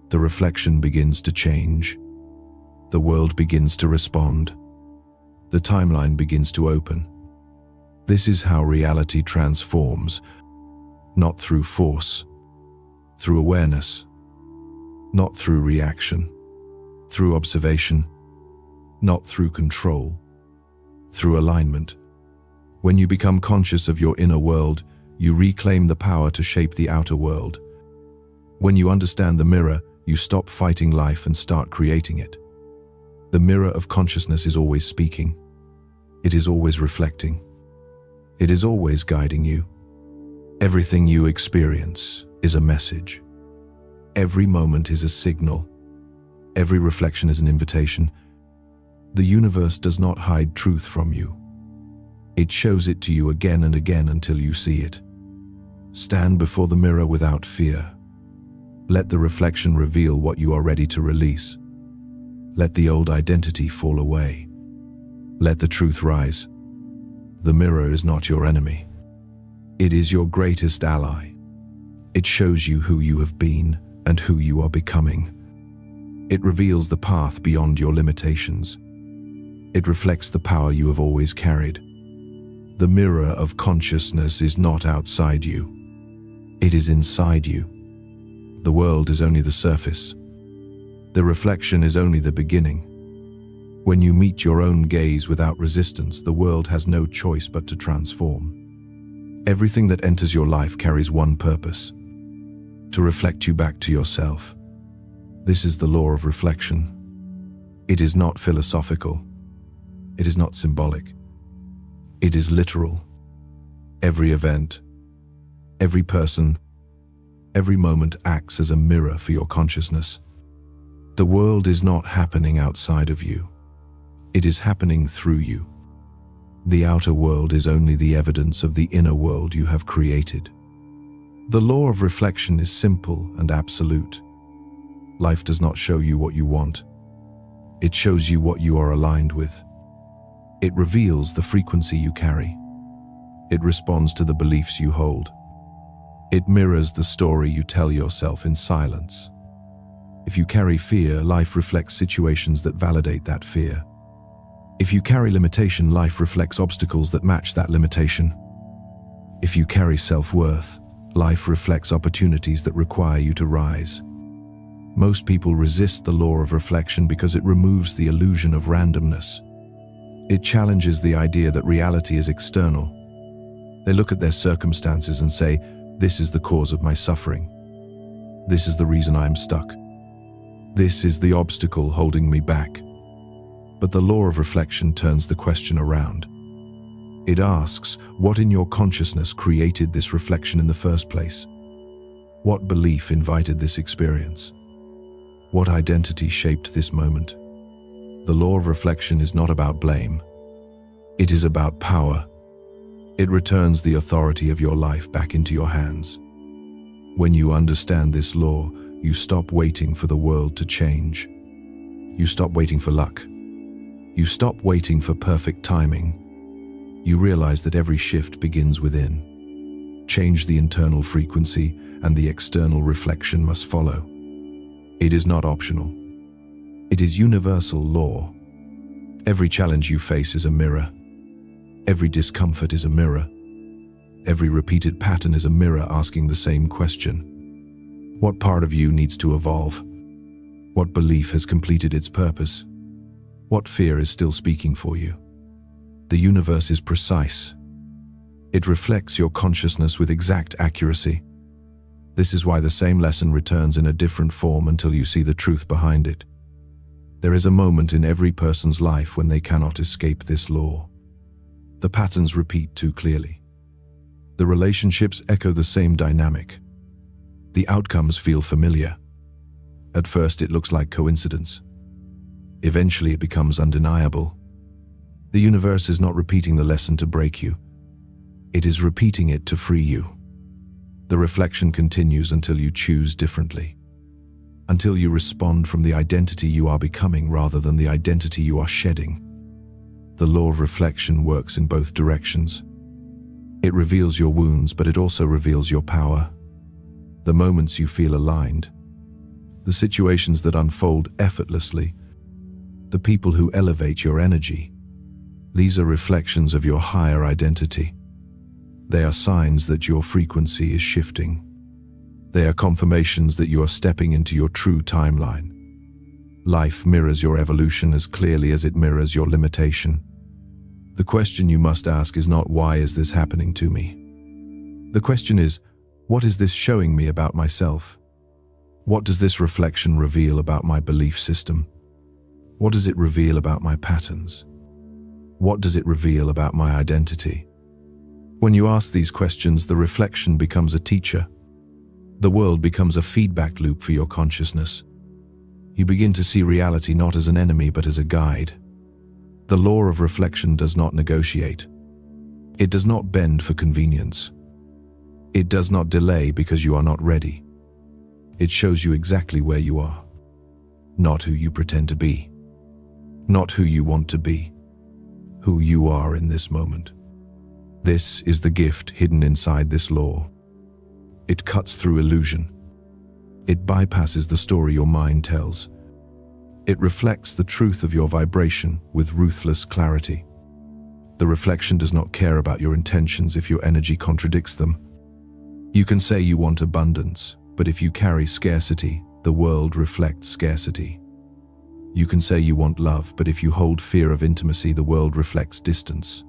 The reflection begins to change. The world begins to respond. The timeline begins to open. This is how reality transforms, not through force, through awareness, not through reaction, through observation, not through control, through alignment. When you become conscious of your inner world, you reclaim the power to shape the outer world. When you understand the mirror, you stop fighting life and start creating it. The mirror of consciousness is always speaking. It is always reflecting. It is always guiding you. Everything you experience is a message. Every moment is a signal. Every reflection is an invitation. The universe does not hide truth from you. It shows it to you again and again until you see it. Stand before the mirror without fear. Let the reflection reveal what you are ready to release. Let the old identity fall away. Let the truth rise. The mirror is not your enemy. It is your greatest ally. It shows you who you have been and who you are becoming. It reveals the path beyond your limitations. It reflects the power you have always carried. The mirror of consciousness is not outside you. It is inside you. The world is only the surface. The reflection is only the beginning. When you meet your own gaze without resistance, the world has no choice but to transform. Everything that enters your life carries one purpose: to reflect you back to yourself. This is the law of reflection. It is not philosophical. It is not symbolic. It is literal. Every event, every person, every moment acts as a mirror for your consciousness. The world is not happening outside of you. It is happening through you. The outer world is only the evidence of the inner world you have created. The law of reflection is simple and absolute. Life does not show you what you want. It shows you what you are aligned with. It reveals the frequency you carry. It responds to the beliefs you hold. It mirrors the story you tell yourself in silence. If you carry fear, life reflects situations that validate that fear. If you carry limitation, life reflects obstacles that match that limitation. If you carry self-worth, life reflects opportunities that require you to rise. Most people resist the law of reflection because it removes the illusion of randomness. It challenges the idea that reality is external. They look at their circumstances and say, "This is the cause of my suffering. This is the reason I am stuck. This is the obstacle holding me back." But the law of reflection turns the question around. It asks, what in your consciousness created this reflection in the first place? What belief invited this experience? What identity shaped this moment? The law of reflection is not about blame. It is about power. It returns the authority of your life back into your hands. When you understand this law, you stop waiting for the world to change. You stop waiting for luck. You stop waiting for perfect timing. You realize that every shift begins within. Change the internal frequency, and the external reflection must follow. It is not optional. It is universal law. Every challenge you face is a mirror. Every discomfort is a mirror. Every repeated pattern is a mirror asking the same question. What part of you needs to evolve? What belief has completed its purpose? What fear is still speaking for you? The universe is precise. It reflects your consciousness with exact accuracy. This is why the same lesson returns in a different form until you see the truth behind it. There is a moment in every person's life when they cannot escape this law. The patterns repeat too clearly. The relationships echo the same dynamic. The outcomes feel familiar. At first it looks like coincidence. Eventually it becomes undeniable. The universe is not repeating the lesson to break you. It is repeating it to free you. The reflection continues until you choose differently. Until you respond from the identity you are becoming rather than the identity you are shedding. The law of reflection works in both directions. It reveals your wounds, but it also reveals your power. The moments you feel aligned, the situations that unfold effortlessly, the people who elevate your energy, these are reflections of your higher identity. They are signs that your frequency is shifting. They are confirmations that you are stepping into your true timeline. Life mirrors your evolution as clearly as it mirrors your limitation. The question you must ask is not, why is this happening to me? The question is, what is this showing me about myself? What does this reflection reveal about my belief system? What does it reveal about my patterns? What does it reveal about my identity? When you ask these questions, the reflection becomes a teacher. The world becomes a feedback loop for your consciousness. You begin to see reality not as an enemy but as a guide. The law of reflection does not negotiate. It does not bend for convenience. It does not delay because you are not ready. It shows you exactly where you are, not who you pretend to be, not who you want to be, who you are in this moment. This is the gift hidden inside this law. It cuts through illusion. It bypasses the story your mind tells. It reflects the truth of your vibration with ruthless clarity. The reflection does not care about your intentions if your energy contradicts them. You can say you want abundance, but if you carry scarcity, the world reflects scarcity. You can say you want love, but if you hold fear of intimacy, the world reflects distance.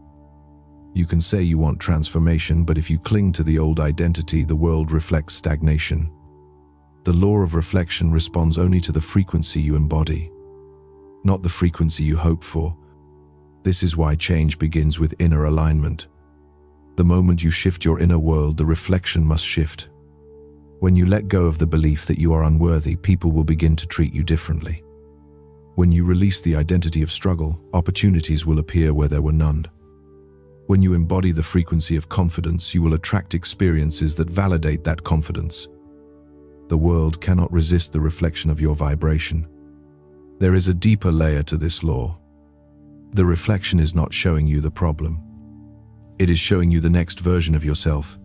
You can say you want transformation, but if you cling to the old identity, the world reflects stagnation. The law of reflection responds only to the frequency you embody, not the frequency you hope for. This is why change begins with inner alignment. The moment you shift your inner world, the reflection must shift. When you let go of the belief that you are unworthy, people will begin to treat you differently. When you release the identity of struggle, opportunities will appear where there were none. When you embody the frequency of confidence, you will attract experiences that validate that confidence. The world cannot resist the reflection of your vibration. There is a deeper layer to this law. The reflection is not showing you the problem. It is showing you the next version of yourself.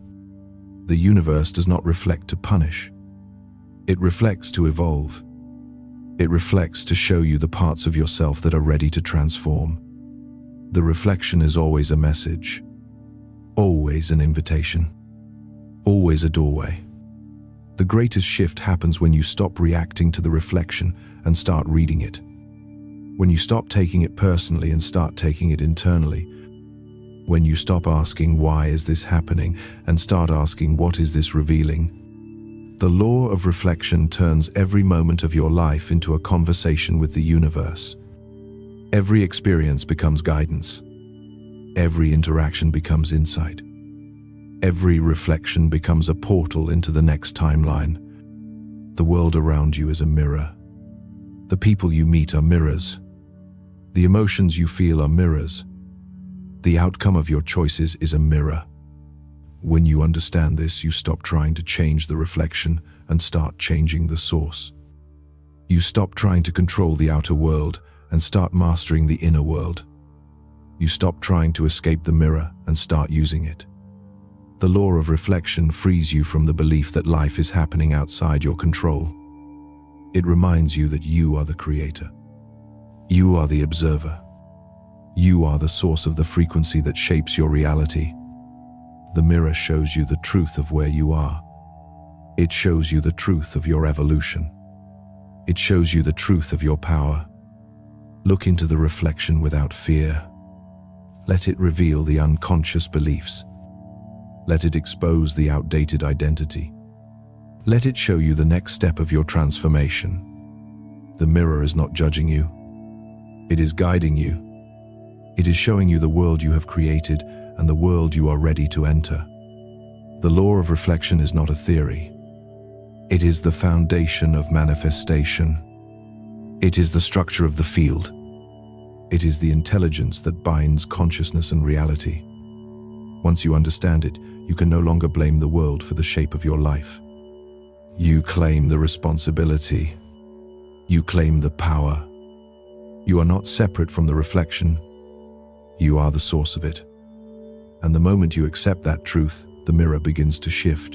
The universe does not reflect to punish. It reflects to evolve. It reflects to show you the parts of yourself that are ready to transform. The reflection is always a message, always an invitation, always a doorway. The greatest shift happens when you stop reacting to the reflection and start reading it. When you stop taking it personally and start taking it internally. When you stop asking, why is this happening, and start asking, what is this revealing? The law of reflection turns every moment of your life into a conversation with the universe. Every experience becomes guidance. Every interaction becomes insight. Every reflection becomes a portal into the next timeline. The world around you is a mirror. The people you meet are mirrors. The emotions you feel are mirrors. The outcome of your choices is a mirror. When you understand this, you stop trying to change the reflection and start changing the source. You stop trying to control the outer world and start mastering the inner world. You stop trying to escape the mirror and start using it. The law of reflection frees you from the belief that life is happening outside your control. It reminds you that you are the creator. You are the observer. You are the source of the frequency that shapes your reality. The mirror shows you the truth of where you are. It shows you the truth of your evolution. It shows you the truth of your power. Look into the reflection without fear. Let it reveal the unconscious beliefs. Let it expose the outdated identity. Let it show you the next step of your transformation. The mirror is not judging you. It is guiding you. It is showing you the world you have created and the world you are ready to enter. The law of reflection is not a theory. It is the foundation of manifestation. It is the structure of the field. It is the intelligence that binds consciousness and reality. Once you understand it, you can no longer blame the world for the shape of your life. You claim the responsibility. You claim the power. You are not separate from the reflection. You are the source of it. And the moment you accept that truth, the mirror begins to shift.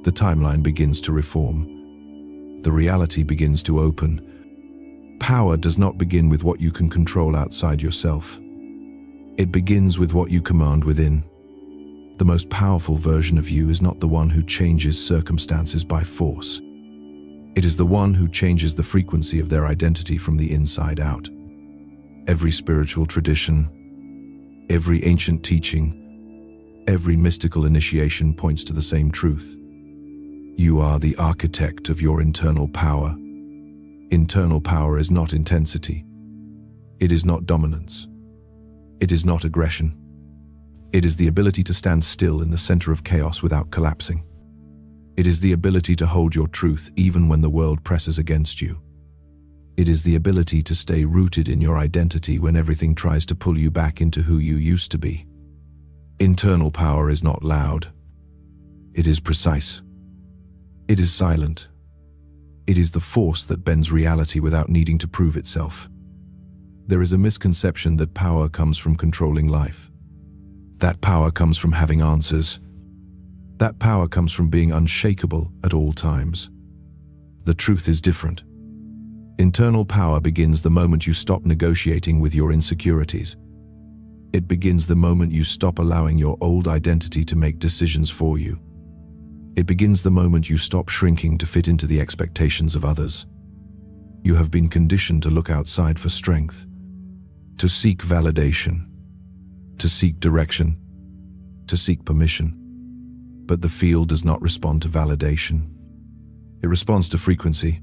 The timeline begins to reform. The reality begins to open. Power does not begin with what you can control outside yourself. It begins with what you command within. The most powerful version of you is not the one who changes circumstances by force. It is the one who changes the frequency of their identity from the inside out. Every spiritual tradition, every ancient teaching, every mystical initiation points to the same truth. You are the architect of your internal power. Internal power is not intensity. It is not dominance. It is not aggression. It is the ability to stand still in the center of chaos without collapsing. It is the ability to hold your truth even when the world presses against you. It is the ability to stay rooted in your identity when everything tries to pull you back into who you used to be. Internal power is not loud. It is precise. It is silent. It is the force that bends reality without needing to prove itself. There is a misconception that power comes from controlling life. That power comes from having answers. That power comes from being unshakable at all times. The truth is different. Internal power begins the moment you stop negotiating with your insecurities. It begins the moment you stop allowing your old identity to make decisions for you. It begins the moment you stop shrinking to fit into the expectations of others. You have been conditioned to look outside for strength, to seek validation, to seek direction, to seek permission. But the field does not respond to validation. It responds to frequency.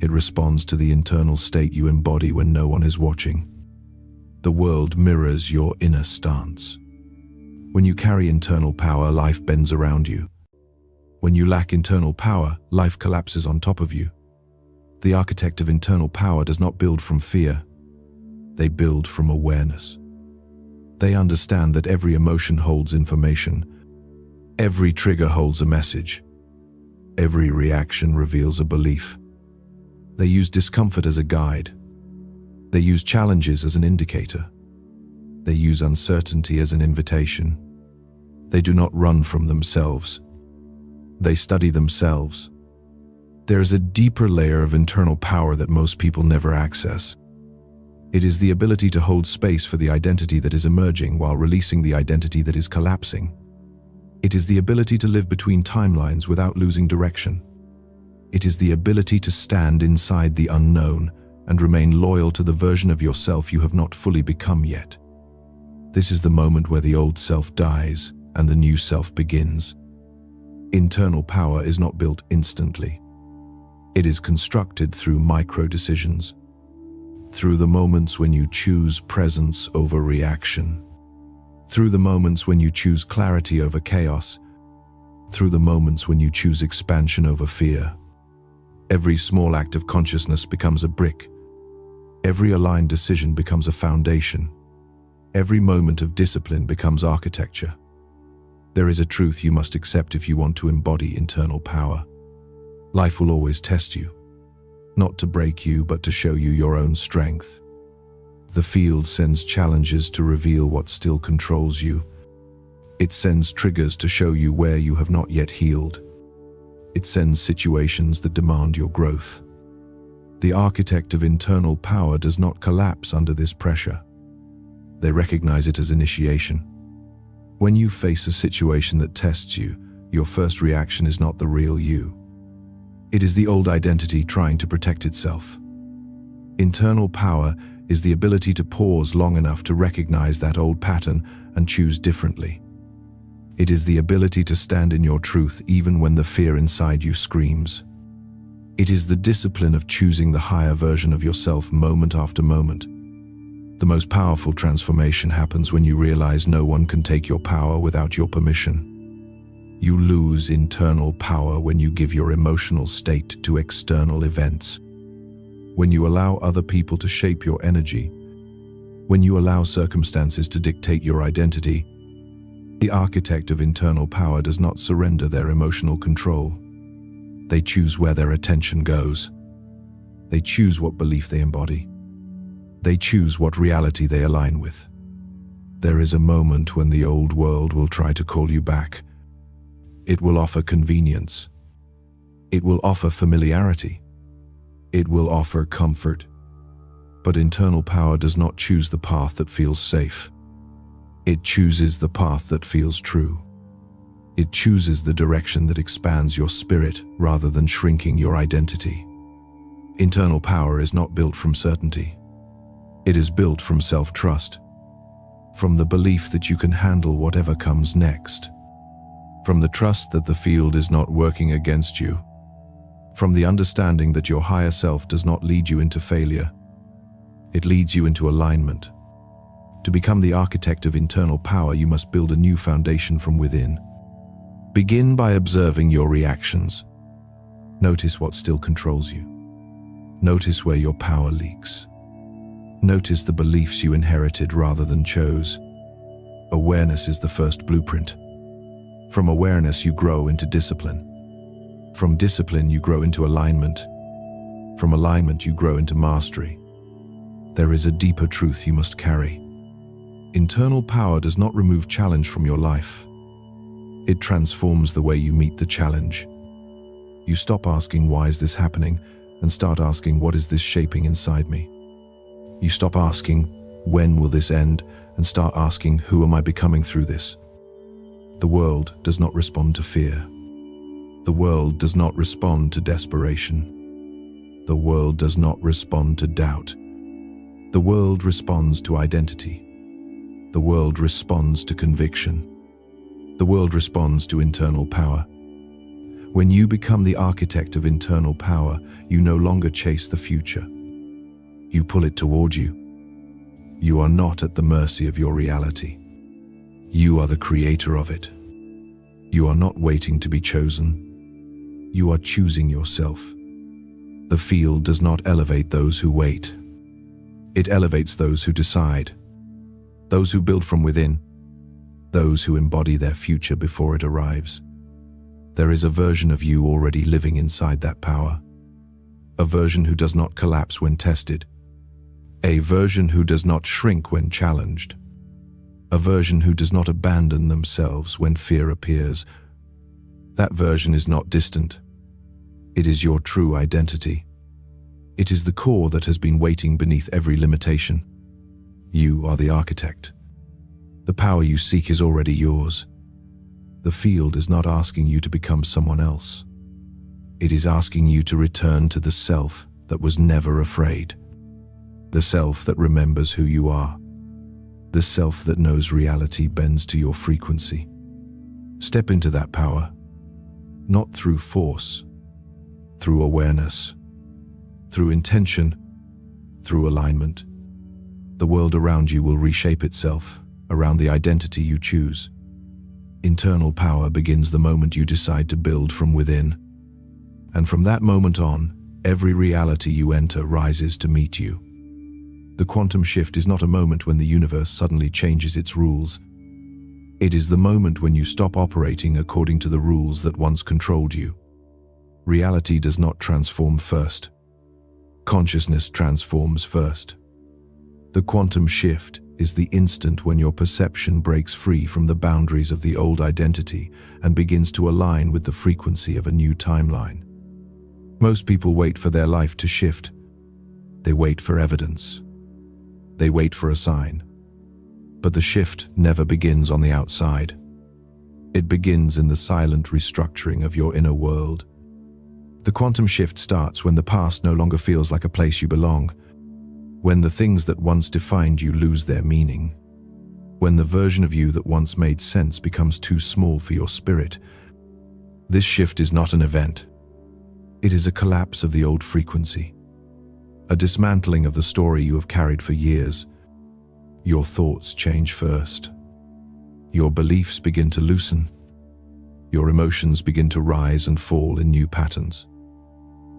It responds to the internal state you embody when no one is watching. The world mirrors your inner stance. When you carry internal power, life bends around you. When you lack internal power, life collapses on top of you. The architect of internal power does not build from fear. They build from awareness. They understand that every emotion holds information. Every trigger holds a message. Every reaction reveals a belief. They use discomfort as a guide. They use challenges as an indicator. They use uncertainty as an invitation. They do not run from themselves. They study themselves. There is a deeper layer of internal power that most people never access. It is the ability to hold space for the identity that is emerging while releasing the identity that is collapsing. It is the ability to live between timelines without losing direction. It is the ability to stand inside the unknown and remain loyal to the version of yourself you have not fully become yet. This is the moment where the old self dies and the new self begins. Internal power is not built instantly. It is constructed through micro-decisions, through the moments when you choose presence over reaction, through the moments when you choose clarity over chaos, through the moments when you choose expansion over fear. Every small act of consciousness becomes a brick. Every aligned decision becomes a foundation. Every moment of discipline becomes architecture. There is a truth you must accept if you want to embody internal power. Life will always test you, not to break you, but to show you your own strength. The field sends challenges to reveal what still controls you. It sends triggers to show you where you have not yet healed. It sends situations that demand your growth. The architect of internal power does not collapse under this pressure. They recognize it as initiation. When you face a situation that tests you, your first reaction is not the real you. It is the old identity trying to protect itself. Internal power is the ability to pause long enough to recognize that old pattern and choose differently. It is the ability to stand in your truth even when the fear inside you screams. It is the discipline of choosing the higher version of yourself moment after moment. The most powerful transformation happens when you realize no one can take your power without your permission. You lose internal power when you give your emotional state to external events. When you allow other people to shape your energy. When you allow circumstances to dictate your identity. The architect of internal power does not surrender their emotional control. They choose where their attention goes. They choose what belief they embody. They choose what reality they align with. There is a moment when the old world will try to call you back. It will offer convenience. It will offer familiarity. It will offer comfort. But internal power does not choose the path that feels safe. It chooses the path that feels true. It chooses the direction that expands your spirit rather than shrinking your identity. Internal power is not built from certainty. It is built from self-trust, from the belief that you can handle whatever comes next, from the trust that the field is not working against you, from the understanding that your higher self does not lead you into failure. It leads you into alignment. To become the architect of internal power, you must build a new foundation from within. Begin by observing your reactions. Notice what still controls you. Notice where your power leaks. Notice the beliefs you inherited rather than chose. Awareness is the first blueprint. From awareness, you grow into discipline. From discipline, you grow into alignment. From alignment, you grow into mastery. There is a deeper truth you must carry. Internal power does not remove challenge from your life. It transforms the way you meet the challenge. You stop asking, "Why is this happening?" and start asking, "What is this shaping inside me?" You stop asking, "When will this end?" and start asking, "Who am I becoming through this?" The world does not respond to fear. The world does not respond to desperation. The world does not respond to doubt. The world responds to identity. The world responds to conviction. The world responds to internal power. When you become the architect of internal power, you no longer chase the future. You pull it toward you. You are not at the mercy of your reality. You are the creator of it. You are not waiting to be chosen. You are choosing yourself. The field does not elevate those who wait. It elevates those who decide, those who build from within, those who embody their future before it arrives. There is a version of you already living inside that power. A version who does not collapse when tested. A version who does not shrink when challenged. A version who does not abandon themselves when fear appears. That version is not distant. It is your true identity. It is the core that has been waiting beneath every limitation. You are the architect. The power you seek is already yours. The field is not asking you to become someone else. It is asking you to return to the self that was never afraid. The self that remembers who you are. The self that knows reality bends to your frequency. Step into that power, not through force, through awareness, through intention, through alignment. The world around you will reshape itself around the identity you choose. Internal power begins the moment you decide to build from within. And from that moment on, every reality you enter rises to meet you. The quantum shift is not a moment when the universe suddenly changes its rules. It is the moment when you stop operating according to the rules that once controlled you. Reality does not transform first. Consciousness transforms first. The quantum shift is the instant when your perception breaks free from the boundaries of the old identity and begins to align with the frequency of a new timeline. Most people wait for their life to shift. They wait for evidence. They wait for a sign. But the shift never begins on the outside. It begins in the silent restructuring of your inner world. The quantum shift starts when the past no longer feels like a place you belong, when the things that once defined you lose their meaning, when the version of you that once made sense becomes too small for your spirit. This shift is not an event. It is a collapse of the old frequency, a dismantling of the story you have carried for years. Your thoughts change first. Your beliefs begin to loosen. Your emotions begin to rise and fall in new patterns.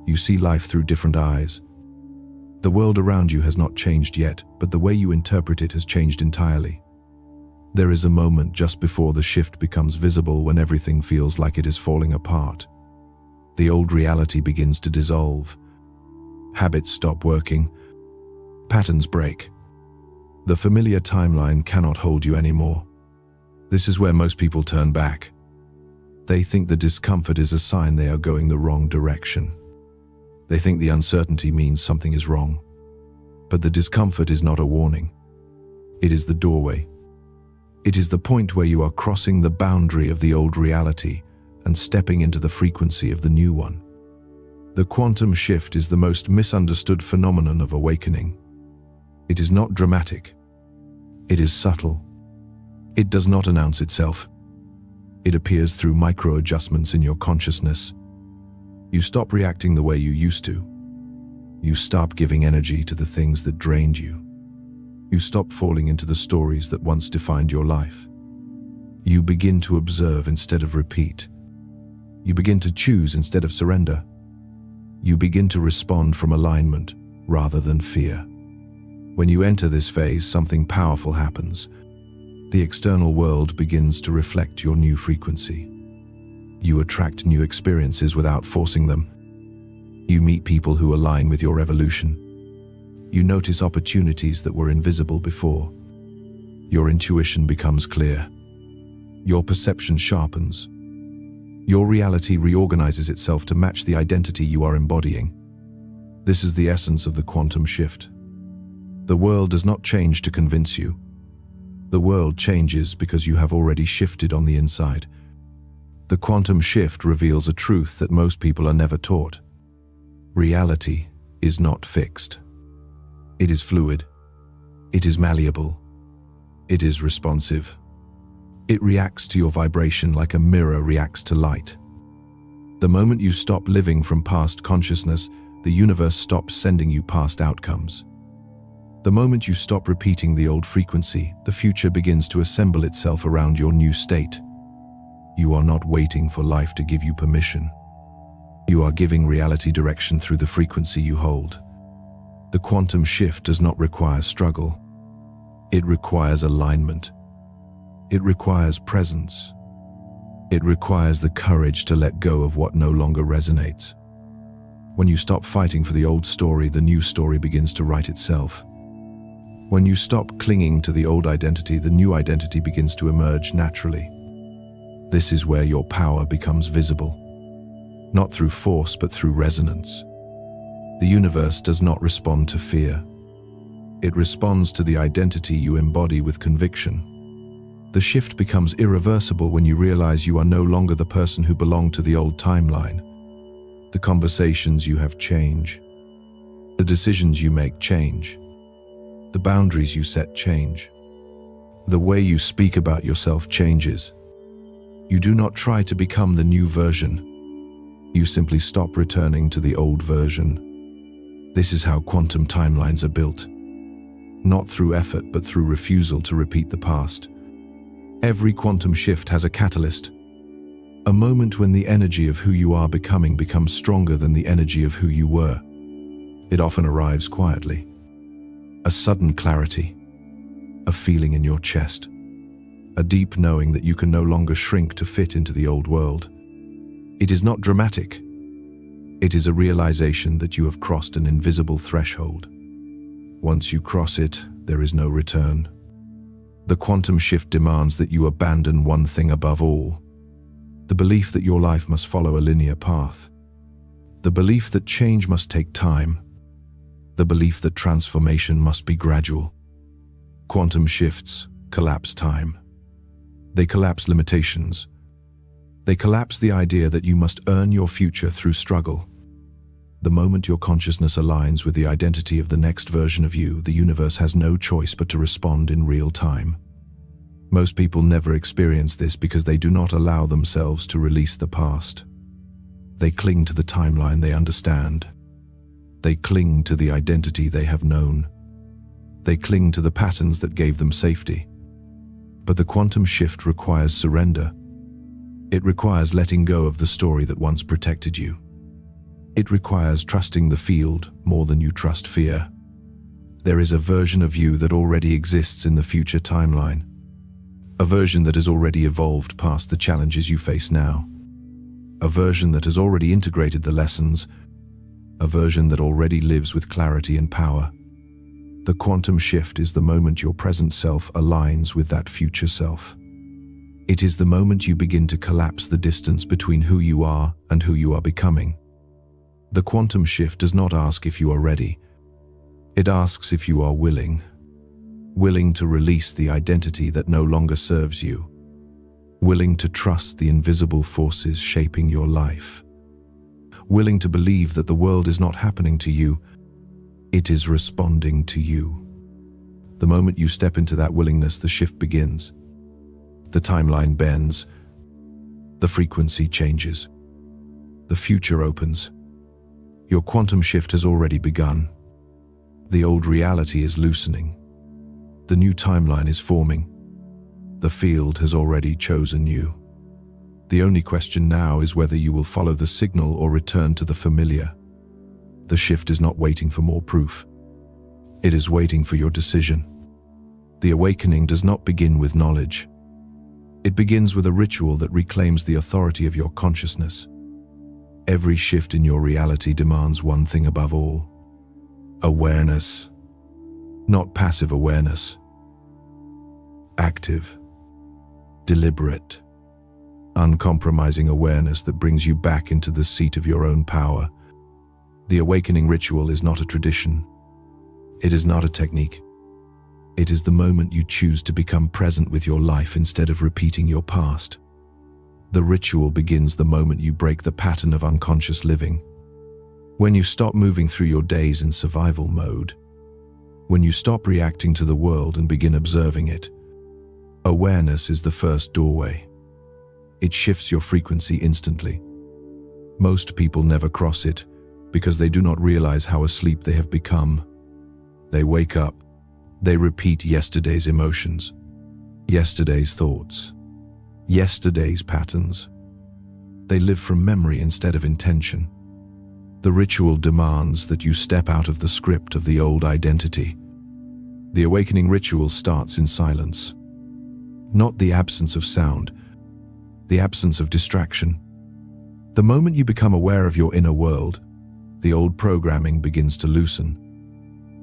You see life through different eyes. The world around you has not changed yet, but the way you interpret it has changed entirely. There is a moment just before the shift becomes visible when everything feels like it is falling apart. The old reality begins to dissolve. Habits stop working. Patterns break. The familiar timeline cannot hold you anymore. This is where most people turn back. They think the discomfort is a sign they are going the wrong direction. They think the uncertainty means something is wrong. But the discomfort is not a warning. It is the doorway. It is the point where you are crossing the boundary of the old reality and stepping into the frequency of the new one. The quantum shift is the most misunderstood phenomenon of awakening. It is not dramatic. It is subtle. It does not announce itself. It appears through micro-adjustments in your consciousness. You stop reacting the way you used to. You stop giving energy to the things that drained you. You stop falling into the stories that once defined your life. You begin to observe instead of repeat. You begin to choose instead of surrender. You begin to respond from alignment rather than fear. When you enter this phase, something powerful happens. The external world begins to reflect your new frequency. You attract new experiences without forcing them. You meet people who align with your evolution. You notice opportunities that were invisible before. Your intuition becomes clear. Your perception sharpens. Your reality reorganizes itself to match the identity you are embodying. This is the essence of the quantum shift. The world does not change to convince you. The world changes because you have already shifted on the inside. The quantum shift reveals a truth that most people are never taught. Reality is not fixed. It is fluid. It is malleable. It is responsive. It reacts to your vibration like a mirror reacts to light. The moment you stop living from past consciousness, the universe stops sending you past outcomes. The moment you stop repeating the old frequency, the future begins to assemble itself around your new state. You are not waiting for life to give you permission. You are giving reality direction through the frequency you hold. The quantum shift does not require struggle. It requires alignment. It requires presence. It requires the courage to let go of what no longer resonates. When you stop fighting for the old story, the new story begins to write itself. When you stop clinging to the old identity, the new identity begins to emerge naturally. This is where your power becomes visible. Not through force, but through resonance. The universe does not respond to fear. It responds to the identity you embody with conviction. The shift becomes irreversible when you realize you are no longer the person who belonged to the old timeline. The conversations you have change. The decisions you make change. The boundaries you set change. The way you speak about yourself changes. You do not try to become the new version. You simply stop returning to the old version. This is how quantum timelines are built. Not through effort, but through refusal to repeat the past. Every quantum shift has a catalyst. A moment when the energy of who you are becoming becomes stronger than the energy of who you were. It often arrives quietly. A sudden clarity, a feeling in your chest, a deep knowing that you can no longer shrink to fit into the old world. It is not dramatic. It is a realization that you have crossed an invisible threshold. Once you cross it, there is no return. The quantum shift demands that you abandon one thing above all: the belief that your life must follow a linear path, the belief that change must take time, the belief that transformation must be gradual. Quantum shifts collapse time. They collapse limitations. They collapse the idea that you must earn your future through struggle. The moment your consciousness aligns with the identity of the next version of you, the universe has no choice but to respond in real time. Most people never experience this because they do not allow themselves to release the past. They cling to the timeline they understand. They cling to the identity they have known. They cling to the patterns that gave them safety. But the quantum shift requires surrender. It requires letting go of the story that once protected you. It requires trusting the field more than you trust fear. There is a version of you that already exists in the future timeline. A version that has already evolved past the challenges you face now. A version that has already integrated the lessons. A version that already lives with clarity and power. The quantum shift is the moment your present self aligns with that future self. It is the moment you begin to collapse the distance between who you are and who you are becoming. The quantum shift does not ask if you are ready. It asks if you are willing. Willing to release the identity that no longer serves you. Willing to trust the invisible forces shaping your life. Willing to believe that the world is not happening to you, it is responding to you. The moment you step into that willingness, the shift begins. The timeline bends. The frequency changes. The future opens. Your quantum shift has already begun. The old reality is loosening. The new timeline is forming. The field has already chosen you. The only question now is whether you will follow the signal or return to the familiar. The shift is not waiting for more proof. It is waiting for your decision. The awakening does not begin with knowledge. It begins with a ritual that reclaims the authority of your consciousness. Every shift in your reality demands one thing above all: awareness. Not passive awareness. Active, deliberate, uncompromising awareness that brings you back into the seat of your own power. The awakening ritual is not a tradition. It is not a technique. It is the moment you choose to become present with your life instead of repeating your past. The ritual begins the moment you break the pattern of unconscious living. When you stop moving through your days in survival mode. When you stop reacting to the world and begin observing it. Awareness is the first doorway. It shifts your frequency instantly. Most people never cross it because they do not realize how asleep they have become. They wake up. They repeat yesterday's emotions, yesterday's thoughts, yesterday's patterns. They live from memory instead of intention. The ritual demands that you step out of the script of the old identity. The awakening ritual starts in silence. Not the absence of sound, the absence of distraction. The moment you become aware of your inner world, the old programming begins to loosen.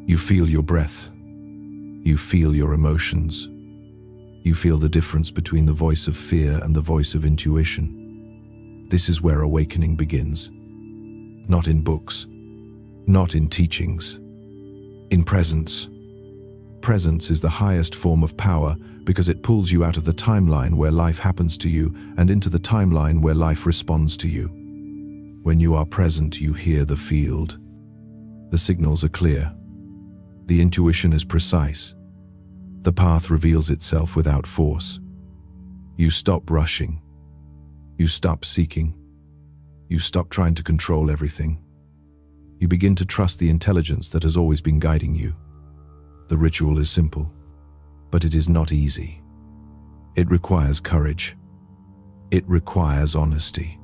You feel your breath. You feel your emotions. You feel the difference between the voice of fear and the voice of intuition. This is where awakening begins. Not in books, not in teachings, in presence. Presence is the highest form of power because it pulls you out of the timeline where life happens to you and into the timeline where life responds to you. When you are present, you hear the field. The signals are clear. The intuition is precise. The path reveals itself without force. You stop rushing. You stop seeking. You stop trying to control everything. You begin to trust the intelligence that has always been guiding you. The ritual is simple, but it is not easy. It requires courage. It requires honesty.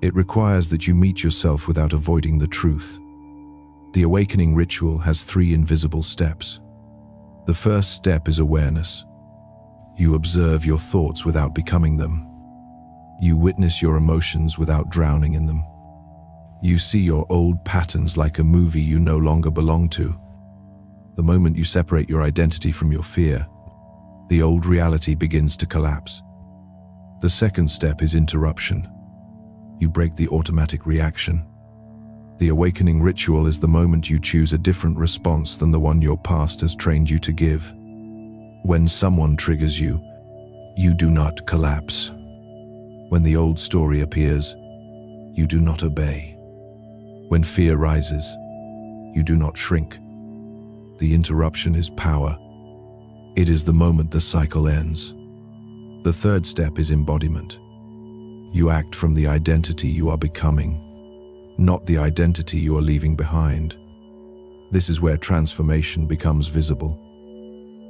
It requires that you meet yourself without avoiding the truth. The awakening ritual has 3 invisible steps. The first step is awareness. You observe your thoughts without becoming them. You witness your emotions without drowning in them. You see your old patterns like a movie you no longer belong to. The moment you separate your identity from your fear, the old reality begins to collapse. The second step is interruption. You break the automatic reaction. The awakening ritual is the moment you choose a different response than the one your past has trained you to give. When someone triggers you, you do not collapse. When the old story appears, you do not obey. When fear rises, you do not shrink. The interruption is power. It is the moment the cycle ends. The third step is embodiment. You act from the identity you are becoming, not the identity you are leaving behind. This is where transformation becomes visible.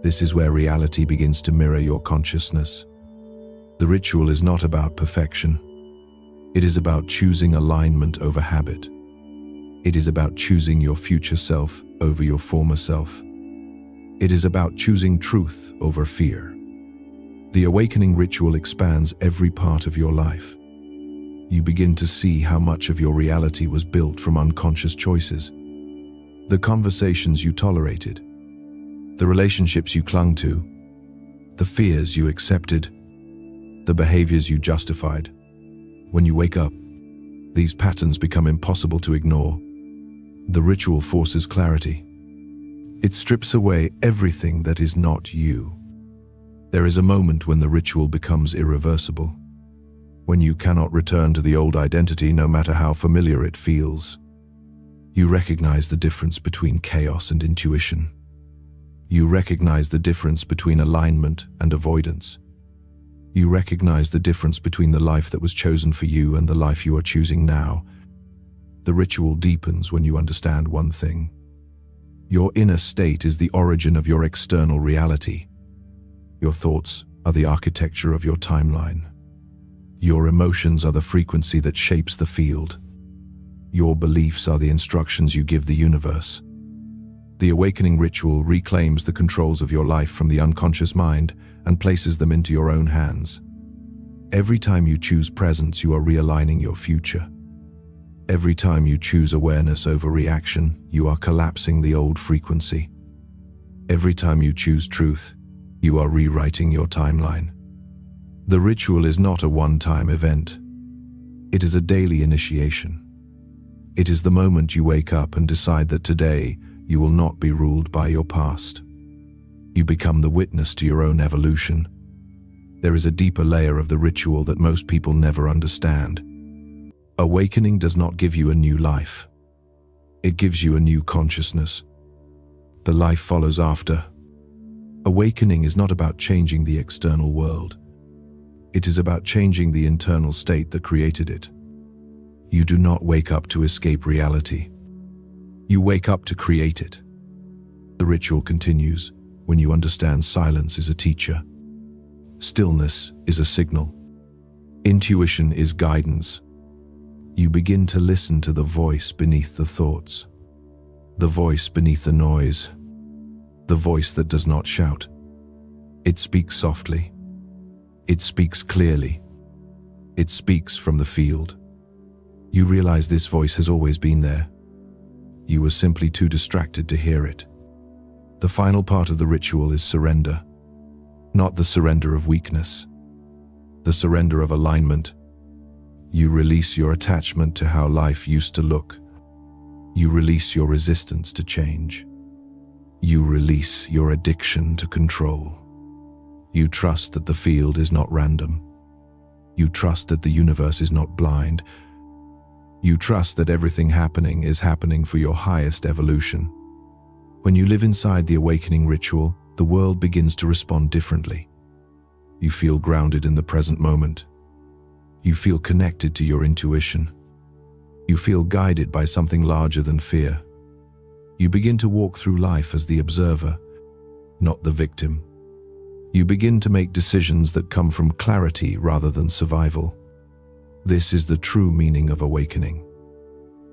This is where reality begins to mirror your consciousness. The ritual is not about perfection. It is about choosing alignment over habit. It is about choosing your future self over your former self. It is about choosing truth over fear. The awakening ritual expands every part of your life. You begin to see how much of your reality was built from unconscious choices. The conversations you tolerated, the relationships you clung to, the fears you accepted, the behaviors you justified. When you wake up, these patterns become impossible to ignore. The ritual forces clarity. It strips away everything that is not you. There is a moment when the ritual becomes irreversible, when you cannot return to the old identity no matter how familiar it feels. You recognize the difference between chaos and intuition. You recognize the difference between alignment and avoidance. You recognize the difference between the life that was chosen for you and the life you are choosing now. The ritual deepens when you understand one thing. Your inner state is the origin of your external reality. Your thoughts are the architecture of your timeline. Your emotions are the frequency that shapes the field. Your beliefs are the instructions you give the universe. The awakening ritual reclaims the controls of your life from the unconscious mind and places them into your own hands. Every time you choose presence, you are realigning your future. Every time you choose awareness over reaction, you are collapsing the old frequency. Every time you choose truth, you are rewriting your timeline. The ritual is not a one-time event. It is a daily initiation. It is the moment you wake up and decide that today you will not be ruled by your past. You become the witness to your own evolution. There is a deeper layer of the ritual that most people never understand. Awakening does not give you a new life. It gives you a new consciousness. The life follows after. Awakening is not about changing the external world. It is about changing the internal state that created it. You do not wake up to escape reality. You wake up to create it. The ritual continues when you understand silence is a teacher. Stillness is a signal. Intuition is guidance. You begin to listen to the voice beneath the thoughts. The voice beneath the noise. The voice that does not shout. It speaks softly. It speaks clearly. It speaks from the field. You realize this voice has always been there. You were simply too distracted to hear it. The final part of the ritual is surrender. Not the surrender of weakness. The surrender of alignment. You release your attachment to how life used to look. You release your resistance to change. You release your addiction to control. You trust that the field is not random. You trust that the universe is not blind. You trust that everything happening is happening for your highest evolution. When you live inside the awakening ritual, the world begins to respond differently. You feel grounded in the present moment. You feel connected to your intuition. You feel guided by something larger than fear. You begin to walk through life as the observer, not the victim. You begin to make decisions that come from clarity rather than survival. This is the true meaning of awakening.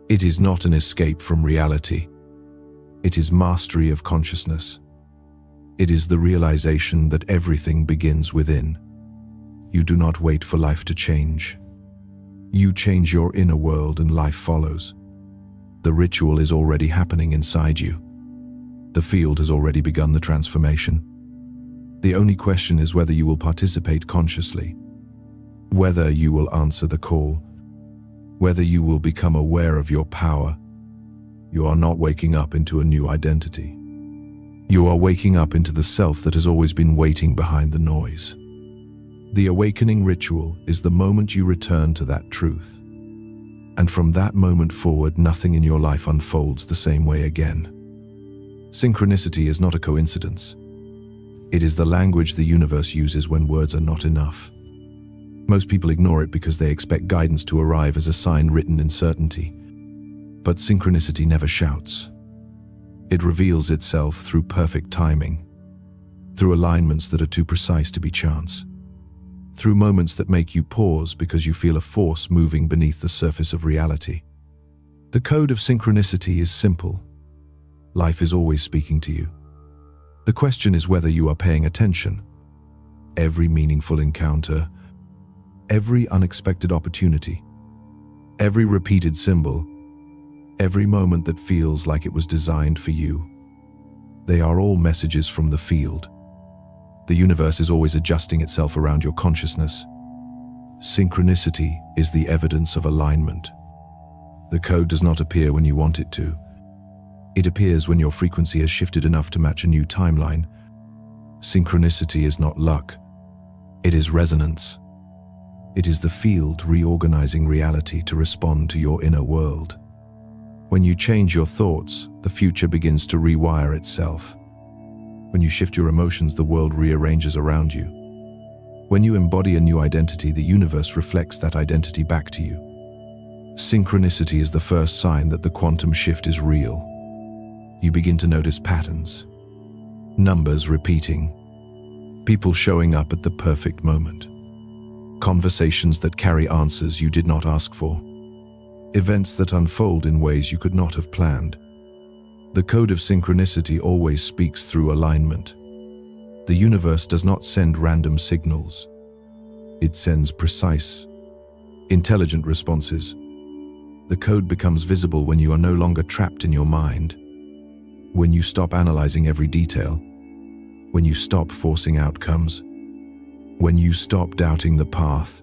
It is not an escape from reality. It is mastery of consciousness. It is the realization that everything begins within. You do not wait for life to change. You change your inner world and life follows. The ritual is already happening inside you. The field has already begun the transformation. The only question is whether you will participate consciously, whether you will answer the call, whether you will become aware of your power. You are not waking up into a new identity. You are waking up into the self that has always been waiting behind the noise. The awakening ritual is the moment you return to that truth. And from that moment forward, nothing in your life unfolds the same way again. Synchronicity is not a coincidence. It is the language the universe uses when words are not enough. Most people ignore it because they expect guidance to arrive as a sign written in certainty. But synchronicity never shouts. It reveals itself through perfect timing, through alignments that are too precise to be chance, through moments that make you pause because you feel a force moving beneath the surface of reality. The code of synchronicity is simple. Life is always speaking to you. The question is whether you are paying attention. Every meaningful encounter, every unexpected opportunity, every repeated symbol, every moment that feels like it was designed for you. They are all messages from the field. The universe is always adjusting itself around your consciousness. Synchronicity is the evidence of alignment. The code does not appear when you want it to. It appears when your frequency has shifted enough to match a new timeline. Synchronicity is not luck. It is resonance. It is the field reorganizing reality to respond to your inner world. When you change your thoughts, the future begins to rewire itself. When you shift your emotions, the world rearranges around you. When you embody a new identity, the universe reflects that identity back to you. Synchronicity is the first sign that the quantum shift is real. You begin to notice patterns, numbers repeating, people showing up at the perfect moment, conversations that carry answers you did not ask for, events that unfold in ways you could not have planned. The code of synchronicity always speaks through alignment. The universe does not send random signals. It sends precise, intelligent responses. The code becomes visible when you are no longer trapped in your mind, when you stop analyzing every detail, when you stop forcing outcomes, when you stop doubting the path.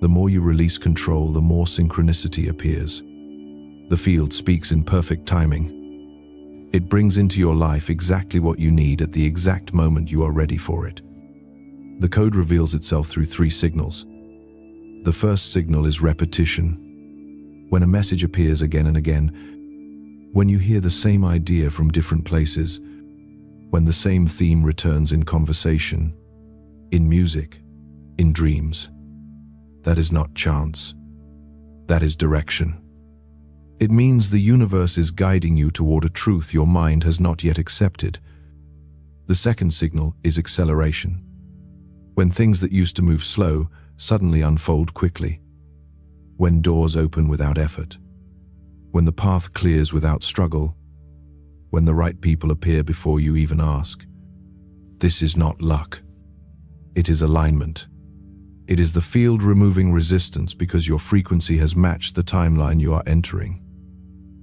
The more you release control, the more synchronicity appears. The field speaks in perfect timing. It brings into your life exactly what you need at the exact moment you are ready for it. The code reveals itself through 3 signals. The first signal is repetition. When a message appears again and again, when you hear the same idea from different places, when the same theme returns in conversation, in music, in dreams. That is not chance. That is direction. It means the universe is guiding you toward a truth your mind has not yet accepted. The second signal is acceleration. When things that used to move slow suddenly unfold quickly. When doors open without effort. When the path clears without struggle. When the right people appear before you even ask. This is not luck. It is alignment. It is the field removing resistance because your frequency has matched the timeline you are entering.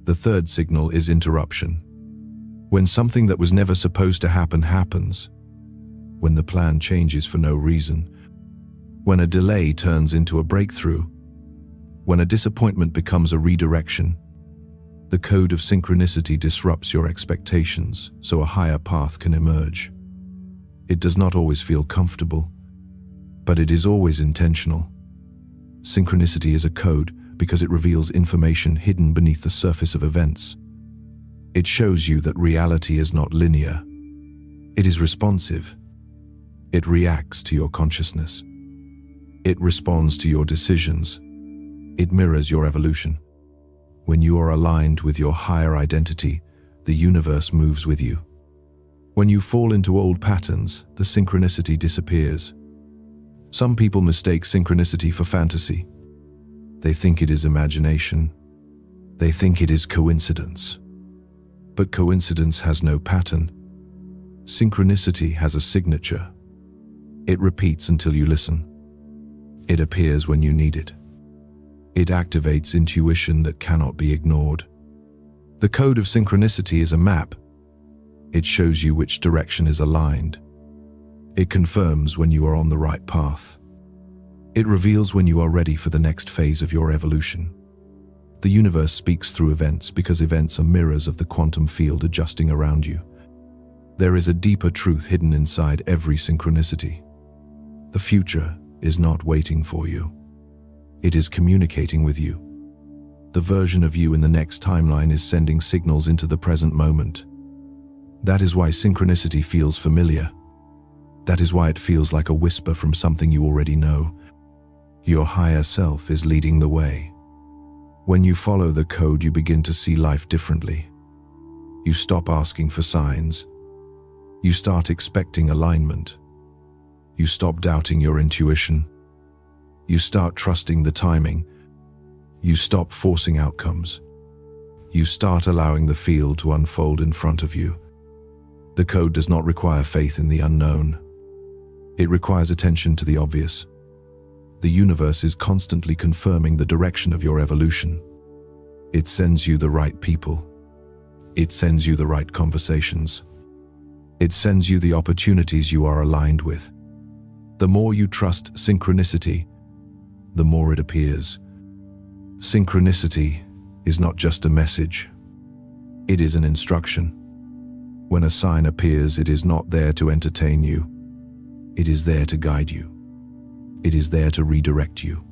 The third signal is interruption. When something that was never supposed to happen happens. When the plan changes for no reason. When a delay turns into a breakthrough. When a disappointment becomes a redirection. The code of synchronicity disrupts your expectations so a higher path can emerge. It does not always feel comfortable, but it is always intentional. Synchronicity is a code because it reveals information hidden beneath the surface of events. It shows you that reality is not linear. It is responsive. It reacts to your consciousness. It responds to your decisions. It mirrors your evolution. When you are aligned with your higher identity, the universe moves with you. When you fall into old patterns, the synchronicity disappears. Some people mistake synchronicity for fantasy. They think it is imagination. They think it is coincidence. But coincidence has no pattern. Synchronicity has a signature. It repeats until you listen. It appears when you need it. It activates intuition that cannot be ignored. The code of synchronicity is a map. It shows you which direction is aligned. It confirms when you are on the right path. It reveals when you are ready for the next phase of your evolution. The universe speaks through events because events are mirrors of the quantum field adjusting around you. There is a deeper truth hidden inside every synchronicity. The future is not waiting for you. It is communicating with you. The version of you in the next timeline is sending signals into the present moment. That is why synchronicity feels familiar. That is why it feels like a whisper from something you already know. Your higher self is leading the way. When you follow the code, you begin to see life differently. You stop asking for signs. You start expecting alignment. You stop doubting your intuition. You start trusting the timing. You stop forcing outcomes. You start allowing the field to unfold in front of you. The code does not require faith in the unknown. It requires attention to the obvious. The universe is constantly confirming the direction of your evolution. It sends you the right people. It sends you the right conversations. It sends you the opportunities you are aligned with. The more you trust synchronicity, the more it appears. Synchronicity is not just a message. It is an instruction. When a sign appears, it is not there to entertain you. It is there to guide you. It is there to redirect you.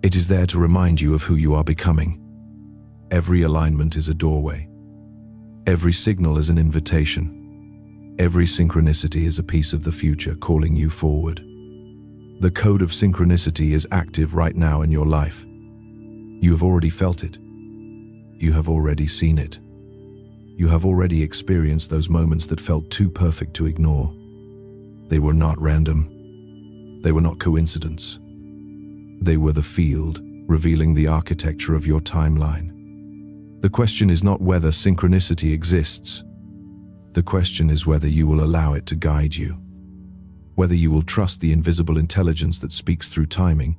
It is there to remind you of who you are becoming. Every alignment is a doorway. Every signal is an invitation. Every synchronicity is a piece of the future calling you forward. The code of synchronicity is active right now in your life. You have already felt it. You have already seen it. You have already experienced those moments that felt too perfect to ignore. They were not random. They were not coincidence. They were the field, revealing the architecture of your timeline. The question is not whether synchronicity exists. The question is whether you will allow it to guide you. Whether you will trust the invisible intelligence that speaks through timing.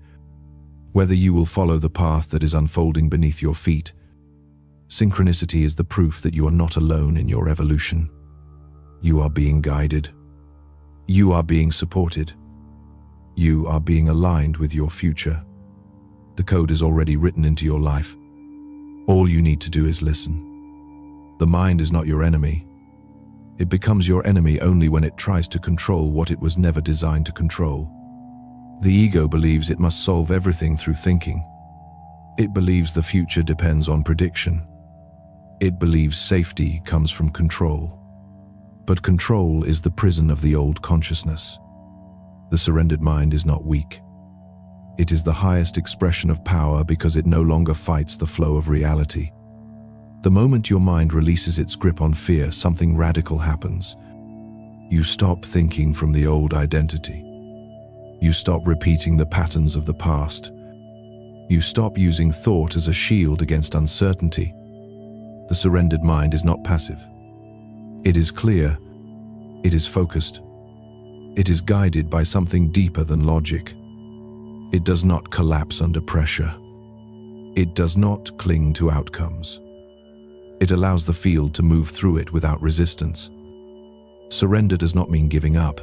Whether you will follow the path that is unfolding beneath your feet. Synchronicity is the proof that you are not alone in your evolution. You are being guided. You are being supported. You are being aligned with your future. The code is already written into your life. All you need to do is listen. The mind is not your enemy. It becomes your enemy only when it tries to control what it was never designed to control. The ego believes it must solve everything through thinking. It believes the future depends on prediction. It believes safety comes from control. But control is the prison of the old consciousness. The surrendered mind is not weak. It is the highest expression of power because it no longer fights the flow of reality. The moment your mind releases its grip on fear, something radical happens. You stop thinking from the old identity. You stop repeating the patterns of the past. You stop using thought as a shield against uncertainty. The surrendered mind is not passive. It is clear. It is focused. It is guided by something deeper than logic. It does not collapse under pressure. It does not cling to outcomes. It allows the field to move through it without resistance. Surrender does not mean giving up.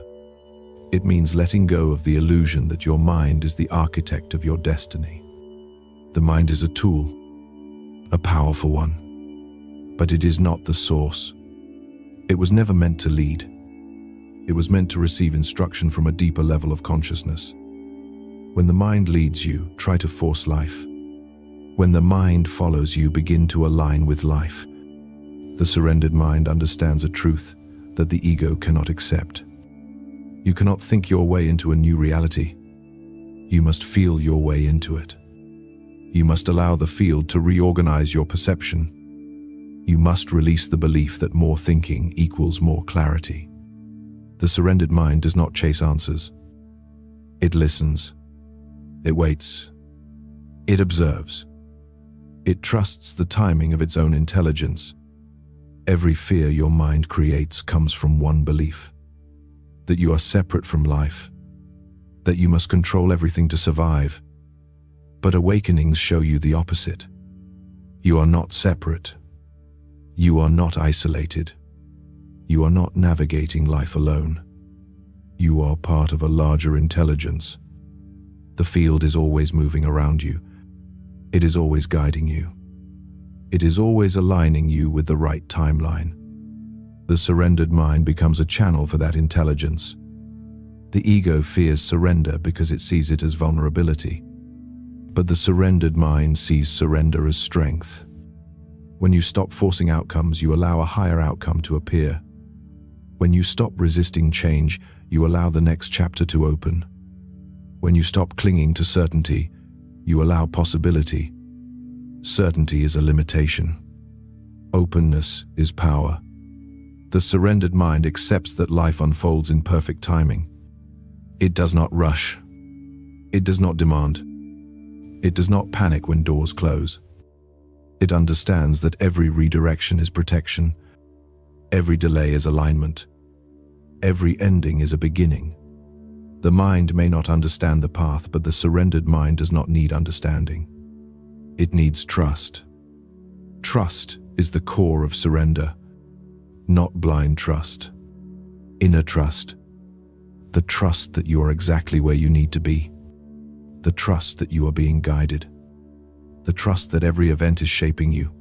It means letting go of the illusion that your mind is the architect of your destiny. The mind is a tool, a powerful one, but it is not the source. It was never meant to lead. It was meant to receive instruction from a deeper level of consciousness. When the mind leads you, try to force life. When the mind follows you, begin to align with life. The surrendered mind understands a truth that the ego cannot accept. You cannot think your way into a new reality. You must feel your way into it. You must allow the field to reorganize your perception. You must release the belief that more thinking equals more clarity. The surrendered mind does not chase answers. It listens. It waits. It observes. It trusts the timing of its own intelligence. Every fear your mind creates comes from one belief: that you are separate from life, that you must control everything to survive. But awakenings show you the opposite. You are not separate. You are not isolated. You are not navigating life alone. You are part of a larger intelligence. The field is always moving around you. It is always guiding you. It is always aligning you with the right timeline. The surrendered mind becomes a channel for that intelligence. The ego fears surrender because it sees it as vulnerability. But the surrendered mind sees surrender as strength. When you stop forcing outcomes, you allow a higher outcome to appear. When you stop resisting change, you allow the next chapter to open. When you stop clinging to certainty, you allow possibility. Certainty is a limitation. Openness is power. The surrendered mind accepts that life unfolds in perfect timing. It does not rush. It does not demand. It does not panic when doors close. It understands that every redirection is protection. Every delay is alignment. Every ending is a beginning. The mind may not understand the path, but the surrendered mind does not need understanding. It needs trust. Trust is the core of surrender, not blind trust. Inner trust. The trust that you are exactly where you need to be. The trust that you are being guided. The trust that every event is shaping you.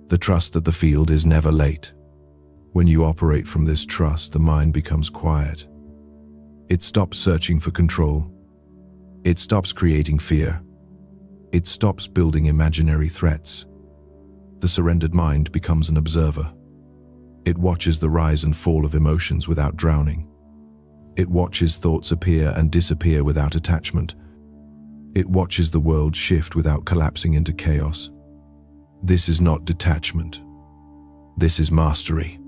The trust that the field is never late. When you operate from this trust, the mind becomes quiet. It stops searching for control. It stops creating fear. It stops building imaginary threats. The surrendered mind becomes an observer. It watches the rise and fall of emotions without drowning. It watches thoughts appear and disappear without attachment. It watches the world shift without collapsing into chaos. This is not detachment. This is mastery.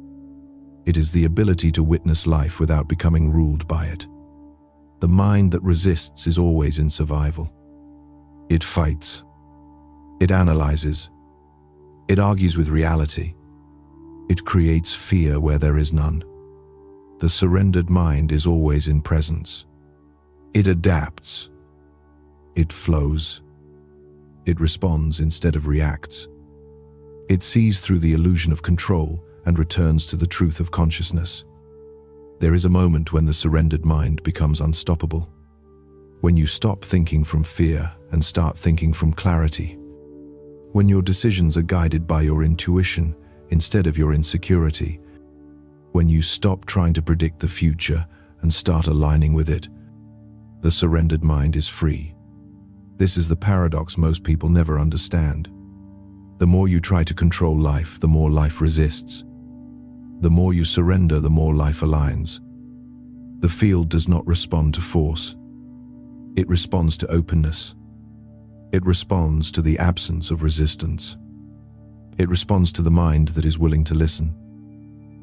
It is the ability to witness life without becoming ruled by it. The mind that resists is always in survival. It fights. It analyzes. It argues with reality. It creates fear where there is none. The surrendered mind is always in presence. It adapts. It flows. It responds instead of reacts. It sees through the illusion of control and returns to the truth of consciousness. There is a moment when the surrendered mind becomes unstoppable. When you stop thinking from fear and start thinking from clarity. When your decisions are guided by your intuition instead of your insecurity. When you stop trying to predict the future and start aligning with it. The surrendered mind is free. This is the paradox most people never understand. The more you try to control life, the more life resists. The more you surrender, the more life aligns. The field does not respond to force. It responds to openness. It responds to the absence of resistance. It responds to the mind that is willing to listen.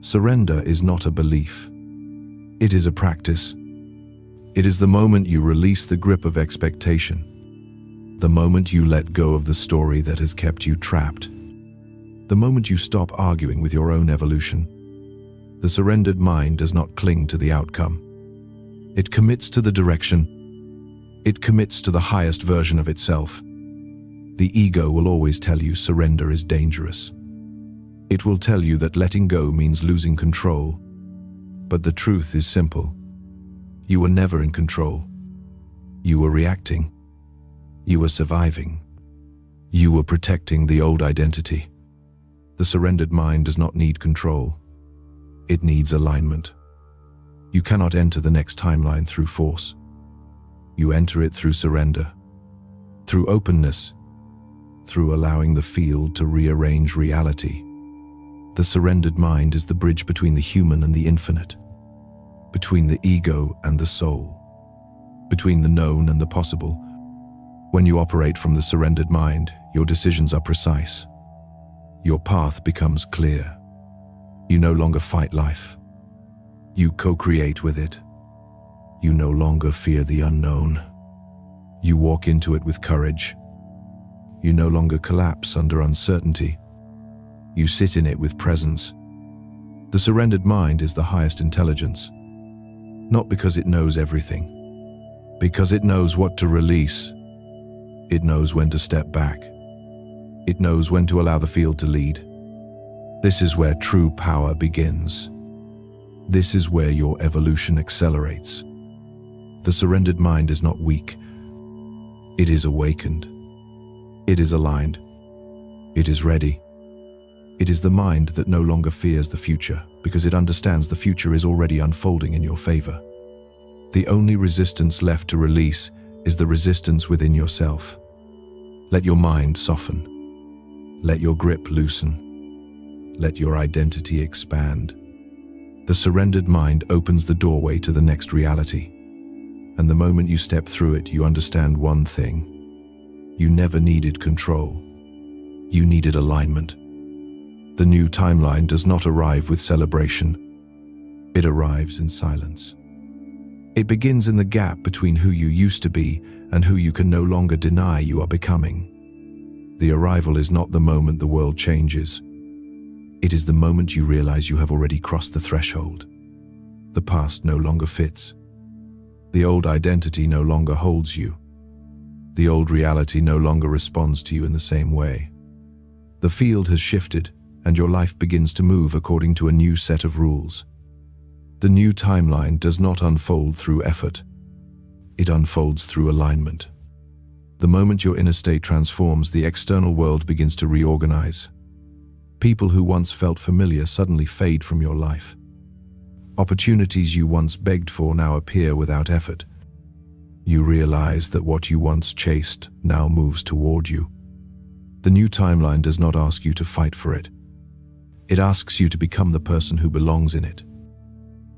Surrender is not a belief. It is a practice. It is the moment you release the grip of expectation. The moment you let go of the story that has kept you trapped. The moment you stop arguing with your own evolution. The surrendered mind does not cling to the outcome. It commits to the direction. It commits to the highest version of itself. The ego will always tell you surrender is dangerous. It will tell you that letting go means losing control. But the truth is simple. You were never in control. You were reacting. You were surviving. You were protecting the old identity. The surrendered mind does not need control. It needs alignment. You cannot enter the next timeline through force. You enter it through surrender, through openness, through allowing the field to rearrange reality. The surrendered mind is the bridge between the human and the infinite, between the ego and the soul, between the known and the possible. When you operate from the surrendered mind, your decisions are precise. Your path becomes clear. You no longer fight life. You co-create with it. You no longer fear the unknown. You walk into it with courage. You no longer collapse under uncertainty. You sit in it with presence. The surrendered mind is the highest intelligence, not because it knows everything, because it knows what to release. It knows when to step back. It knows when to allow the field to lead. This is where true power begins. This is where your evolution accelerates. The surrendered mind is not weak. It is awakened. It is aligned. It is ready. It is the mind that no longer fears the future because it understands the future is already unfolding in your favor. The only resistance left to release is the resistance within yourself. Let your mind soften. Let your grip loosen. Let your identity expand. The surrendered mind opens the doorway to the next reality. And the moment you step through it, you understand one thing. You never needed control. You needed alignment. The new timeline does not arrive with celebration. It arrives in silence. It begins in the gap between who you used to be and who you can no longer deny you are becoming. The arrival is not the moment the world changes. It is the moment you realize you have already crossed the threshold. The past no longer fits. The old identity no longer holds you. The old reality no longer responds to you in the same way. The field has shifted, and your life begins to move according to a new set of rules. The new timeline does not unfold through effort. It unfolds through alignment. The moment your inner state transforms, the external world begins to reorganize. People who once felt familiar suddenly fade from your life. Opportunities you once begged for now appear without effort. You realize that what you once chased now moves toward you. The new timeline does not ask you to fight for it. It asks you to become the person who belongs in it.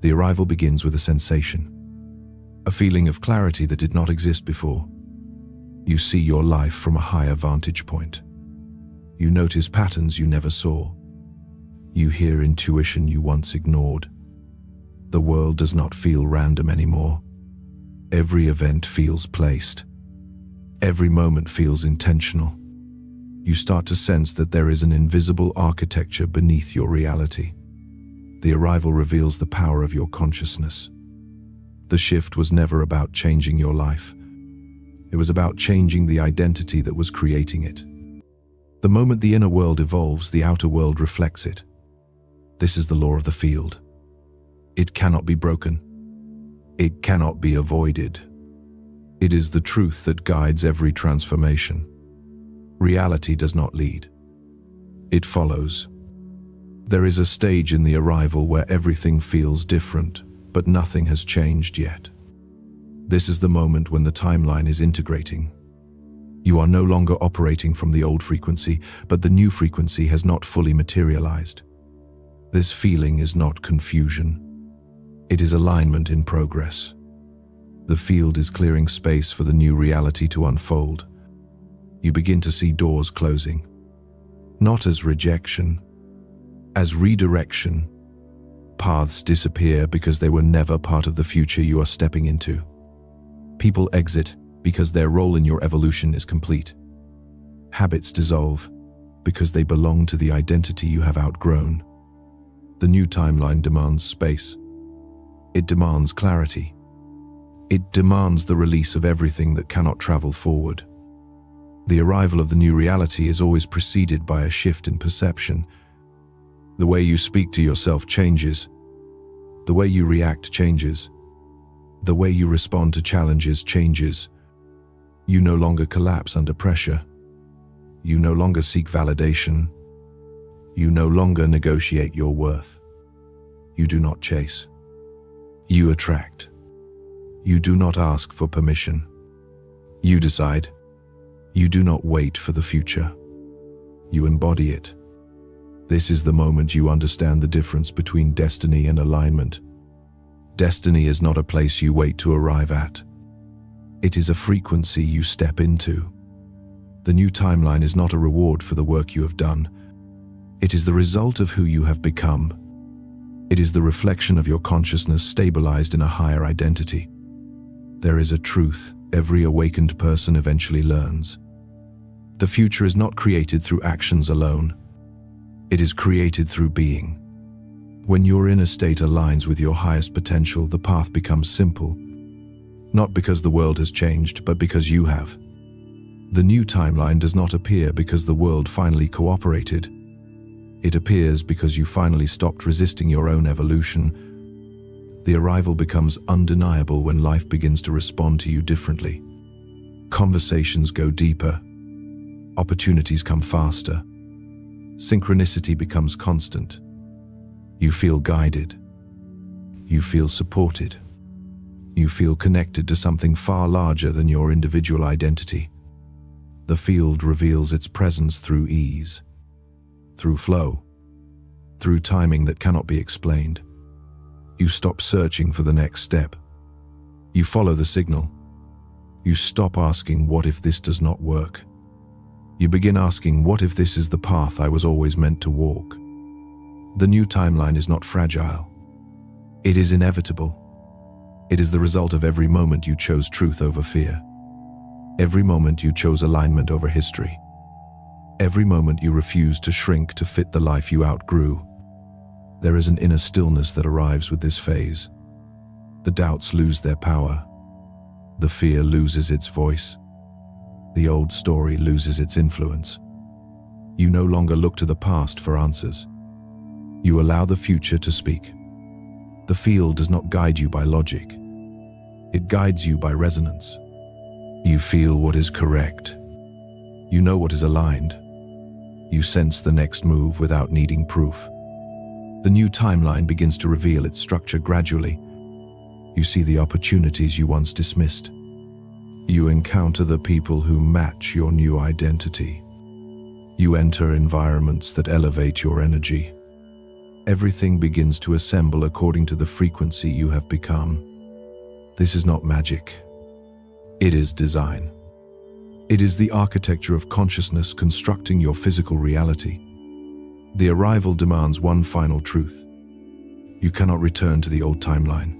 The arrival begins with a sensation, a feeling of clarity that did not exist before. You see your life from a higher vantage point. You notice patterns you never saw. You hear intuition you once ignored. The world does not feel random anymore. Every event feels placed. Every moment feels intentional. You start to sense that there is an invisible architecture beneath your reality. The arrival reveals the power of your consciousness. The shift was never about changing your life. It was about changing the identity that was creating it. The moment the inner world evolves, the outer world reflects it. This is the law of the field. It cannot be broken. It cannot be avoided. It is the truth that guides every transformation. Reality does not lead. It follows. There is a stage in the arrival where everything feels different, but nothing has changed yet. This is the moment when the timeline is integrating. You are no longer operating from the old frequency, but the new frequency has not fully materialized. This feeling is not confusion. It is alignment in progress. The field is clearing space for the new reality to unfold. You begin to see doors closing, not as rejection, as redirection. Paths disappear because they were never part of the future you are stepping into. People exit because their role in your evolution is complete. Habits dissolve because they belong to the identity you have outgrown. The new timeline demands space. It demands clarity. It demands the release of everything that cannot travel forward. The arrival of the new reality is always preceded by a shift in perception. The way you speak to yourself changes. The way you react changes. The way you respond to challenges changes. You no longer collapse under pressure. You no longer seek validation. You no longer negotiate your worth. You do not chase. You attract. You do not ask for permission. You decide. You do not wait for the future. You embody it. This is the moment you understand the difference between destiny and alignment. Destiny is not a place you wait to arrive at. It is a frequency you step into. The new timeline is not a reward for the work you have done. It is the result of who you have become. It is the reflection of your consciousness stabilized in a higher identity. There is a truth every awakened person eventually learns. The future is not created through actions alone. It is created through being. When your inner state aligns with your highest potential, the path becomes simple. Not because the world has changed, but because you have. The new timeline does not appear because the world finally cooperated. It appears because you finally stopped resisting your own evolution. The arrival becomes undeniable when life begins to respond to you differently. Conversations go deeper. Opportunities come faster. Synchronicity becomes constant. You feel guided. You feel supported. You feel connected to something far larger than your individual identity. The field reveals its presence through ease, through flow, through timing that cannot be explained. You stop searching for the next step. You follow the signal. You stop asking, what if this does not work? You begin asking, what if this is the path I was always meant to walk? The new timeline is not fragile. It is inevitable. It is the result of every moment you chose truth over fear. Every moment you chose alignment over history. Every moment you refused to shrink to fit the life you outgrew. There is an inner stillness that arrives with this phase. The doubts lose their power. The fear loses its voice. The old story loses its influence. You no longer look to the past for answers. You allow the future to speak. The field does not guide you by logic. It guides you by resonance. You feel what is correct. You know what is aligned. You sense the next move without needing proof. The new timeline begins to reveal its structure gradually. You see the opportunities you once dismissed. You encounter the people who match your new identity. You enter environments that elevate your energy. Everything begins to assemble according to the frequency you have become. This is not magic. It is design. It is the architecture of consciousness constructing your physical reality. The arrival demands one final truth. You cannot return to the old timeline.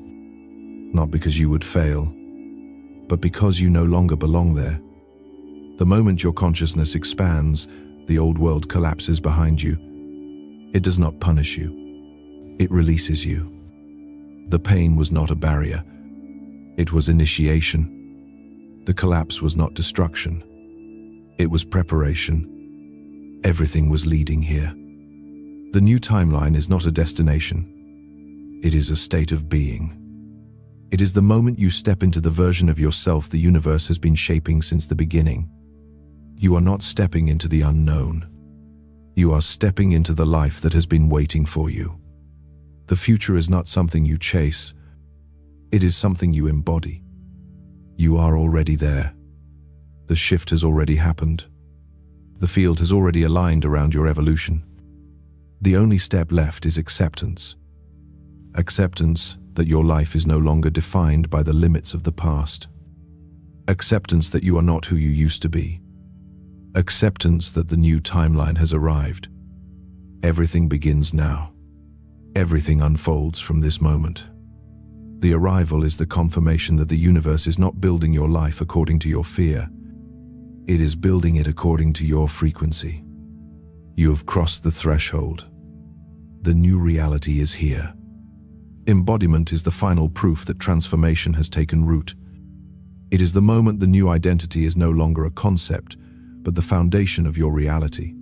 Not because you would fail, but because you no longer belong there. The moment your consciousness expands, the old world collapses behind you. It does not punish you. It releases you. The pain was not a barrier. It was initiation. The collapse was not destruction. It was preparation. Everything was leading here. The new timeline is not a destination. It is a state of being. It is the moment you step into the version of yourself the universe has been shaping since the beginning. You are not stepping into the unknown. You are stepping into the life that has been waiting for you. The future is not something you chase. It is something you embody. You are already there. The shift has already happened. The field has already aligned around your evolution. The only step left is acceptance. Acceptance that your life is no longer defined by the limits of the past. Acceptance that you are not who you used to be. Acceptance that the new timeline has arrived. Everything begins now. Everything unfolds from this moment. The arrival is the confirmation that the universe is not building your life according to your fear. It is building it according to your frequency. You have crossed the threshold. The new reality is here. Embodiment is the final proof that transformation has taken root. It is the moment the new identity is no longer a concept, but the foundation of your reality.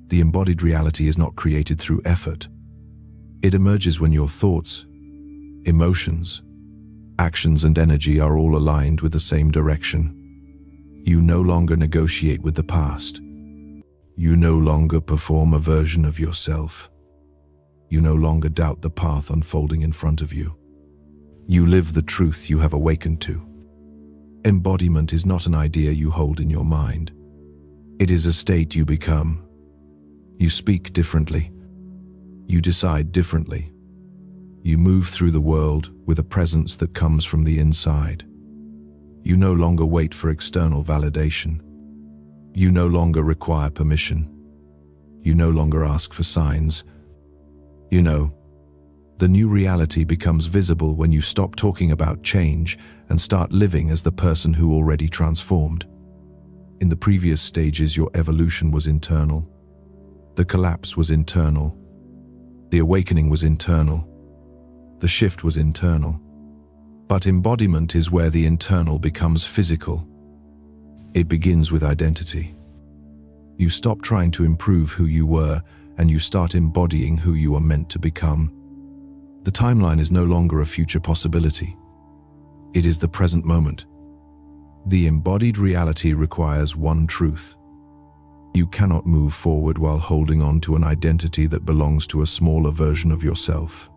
The embodied reality is not created through effort. It emerges when your thoughts, emotions, actions and energy are all aligned with the same direction. You no longer negotiate with the past. You no longer perform a version of yourself. You no longer doubt the path unfolding in front of you. You live the truth you have awakened to. Embodiment is not an idea you hold in your mind. It is a state you become. You speak differently. You decide differently. You move through the world with a presence that comes from the inside. You no longer wait for external validation. You no longer require permission. You no longer ask for signs. You know, the new reality becomes visible when you stop talking about change and start living as the person who already transformed. In the previous stages, your evolution was internal. The collapse was internal. The awakening was internal. The shift was internal. But embodiment is where the internal becomes physical. It begins with identity. You stop trying to improve who you were and you start embodying who you are meant to become. The timeline is no longer a future possibility. It is the present moment. The embodied reality requires one truth. You cannot move forward while holding on to an identity that belongs to a smaller version of yourself.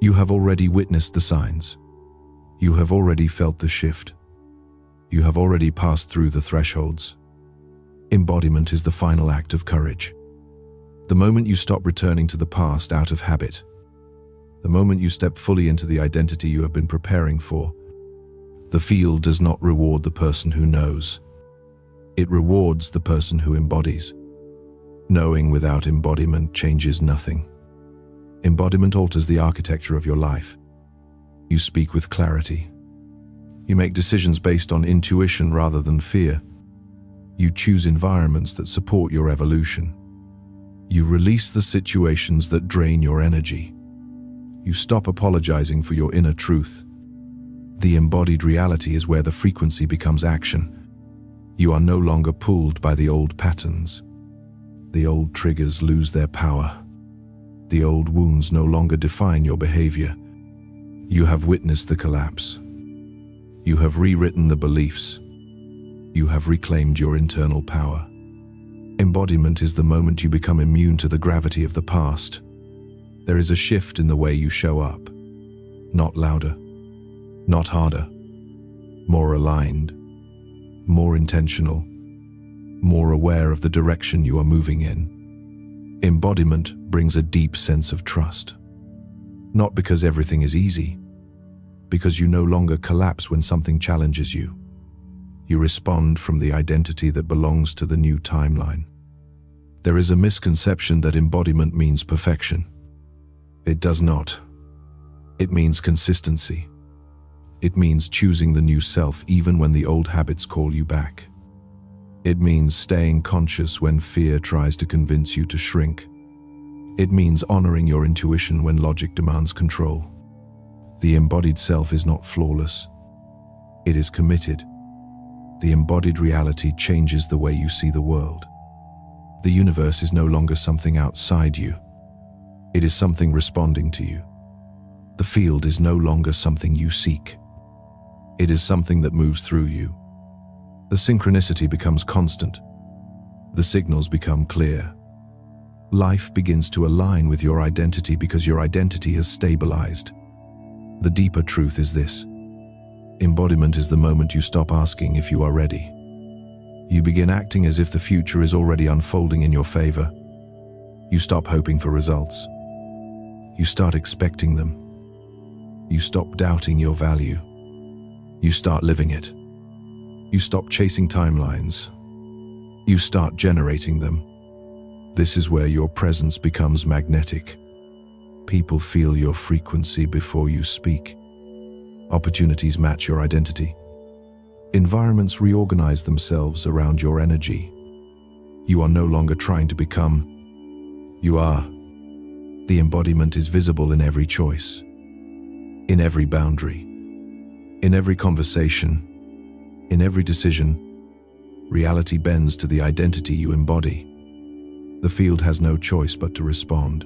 You have already witnessed the signs. You have already felt the shift. You have already passed through the thresholds. Embodiment is the final act of courage. The moment you stop returning to the past out of habit. The moment you step fully into the identity you have been preparing for. The field does not reward the person who knows. It rewards the person who embodies. Knowing without embodiment changes nothing. Embodiment alters the architecture of your life. You speak with clarity. You make decisions based on intuition rather than fear. You choose environments that support your evolution. You release the situations that drain your energy. You stop apologizing for your inner truth. The embodied reality is where the frequency becomes action. You are no longer pulled by the old patterns. The old triggers lose their power. The old wounds no longer define your behavior. You have witnessed the collapse. You have rewritten the beliefs. You have reclaimed your internal power. Embodiment is the moment you become immune to the gravity of the past. There is a shift in the way you show up. Not louder, not harder, more aligned, more intentional, more aware of the direction you are moving in. Embodiment brings a deep sense of trust. Not because everything is easy, because you no longer collapse when something challenges you. You respond from the identity that belongs to the new timeline. There is a misconception that embodiment means perfection. It does not. It means consistency. It means choosing the new self even when the old habits call you back. It means staying conscious when fear tries to convince you to shrink. It means honoring your intuition when logic demands control. The embodied self is not flawless. It is committed. The embodied reality changes the way you see the world. The universe is no longer something outside you. It is something responding to you. The field is no longer something you seek. It is something that moves through you. The synchronicity becomes constant. The signals become clear. Life begins to align with your identity because your identity has stabilized. The deeper truth is this. Embodiment is the moment you stop asking if you are ready. You begin acting as if the future is already unfolding in your favor. You stop hoping for results. You start expecting them. You stop doubting your value. You start living it. You stop chasing timelines. You start generating them. This is where your presence becomes magnetic. People feel your frequency before you speak. Opportunities match your identity. Environments reorganize themselves around your energy. You are no longer trying to become. You are. The embodiment is visible in every choice, in every boundary, in every conversation, in every decision. Reality bends to the identity you embody. The field has no choice but to respond.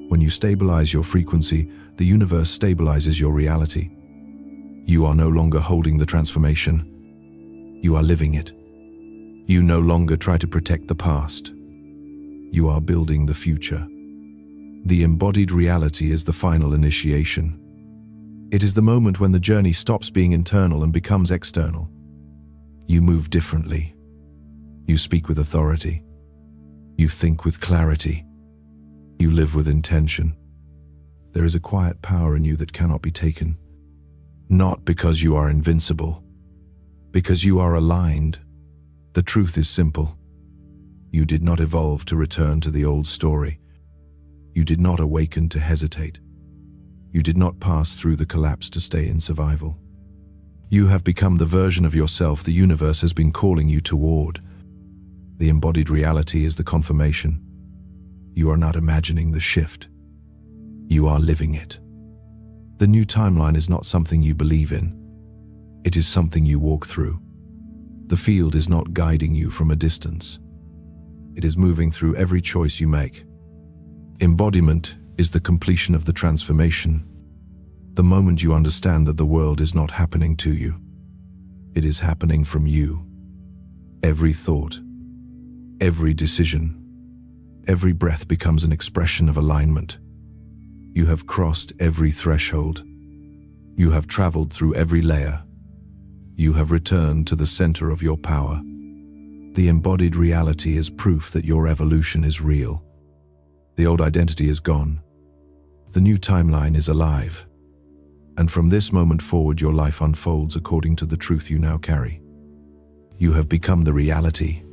When you stabilize your frequency, the universe stabilizes your reality. You are no longer holding the transformation. You are living it. You no longer try to protect the past. You are building the future. The embodied reality is the final initiation. It is the moment when the journey stops being internal and becomes external. You move differently. You speak with authority. You think with clarity. You live with intention. There is a quiet power in you that cannot be taken. Not because you are invincible, because you are aligned. The truth is simple. You did not evolve to return to the old story. You did not awaken to hesitate. You did not pass through the collapse to stay in survival. You have become the version of yourself the universe has been calling you toward. The embodied reality is the confirmation. You are not imagining the shift. You are living it. The new timeline is not something you believe in. It is something you walk through. The field is not guiding you from a distance. It is moving through every choice you make. Embodiment is the completion of the transformation. The moment you understand that the world is not happening to you. It is happening from you. Every thought, every decision, every breath becomes an expression of alignment. You have crossed every threshold. You have traveled through every layer. You have returned to the center of your power. The embodied reality is proof that your evolution is real. The old identity is gone. The new timeline is alive. And from this moment forward, your life unfolds according to the truth you now carry. You have become the reality.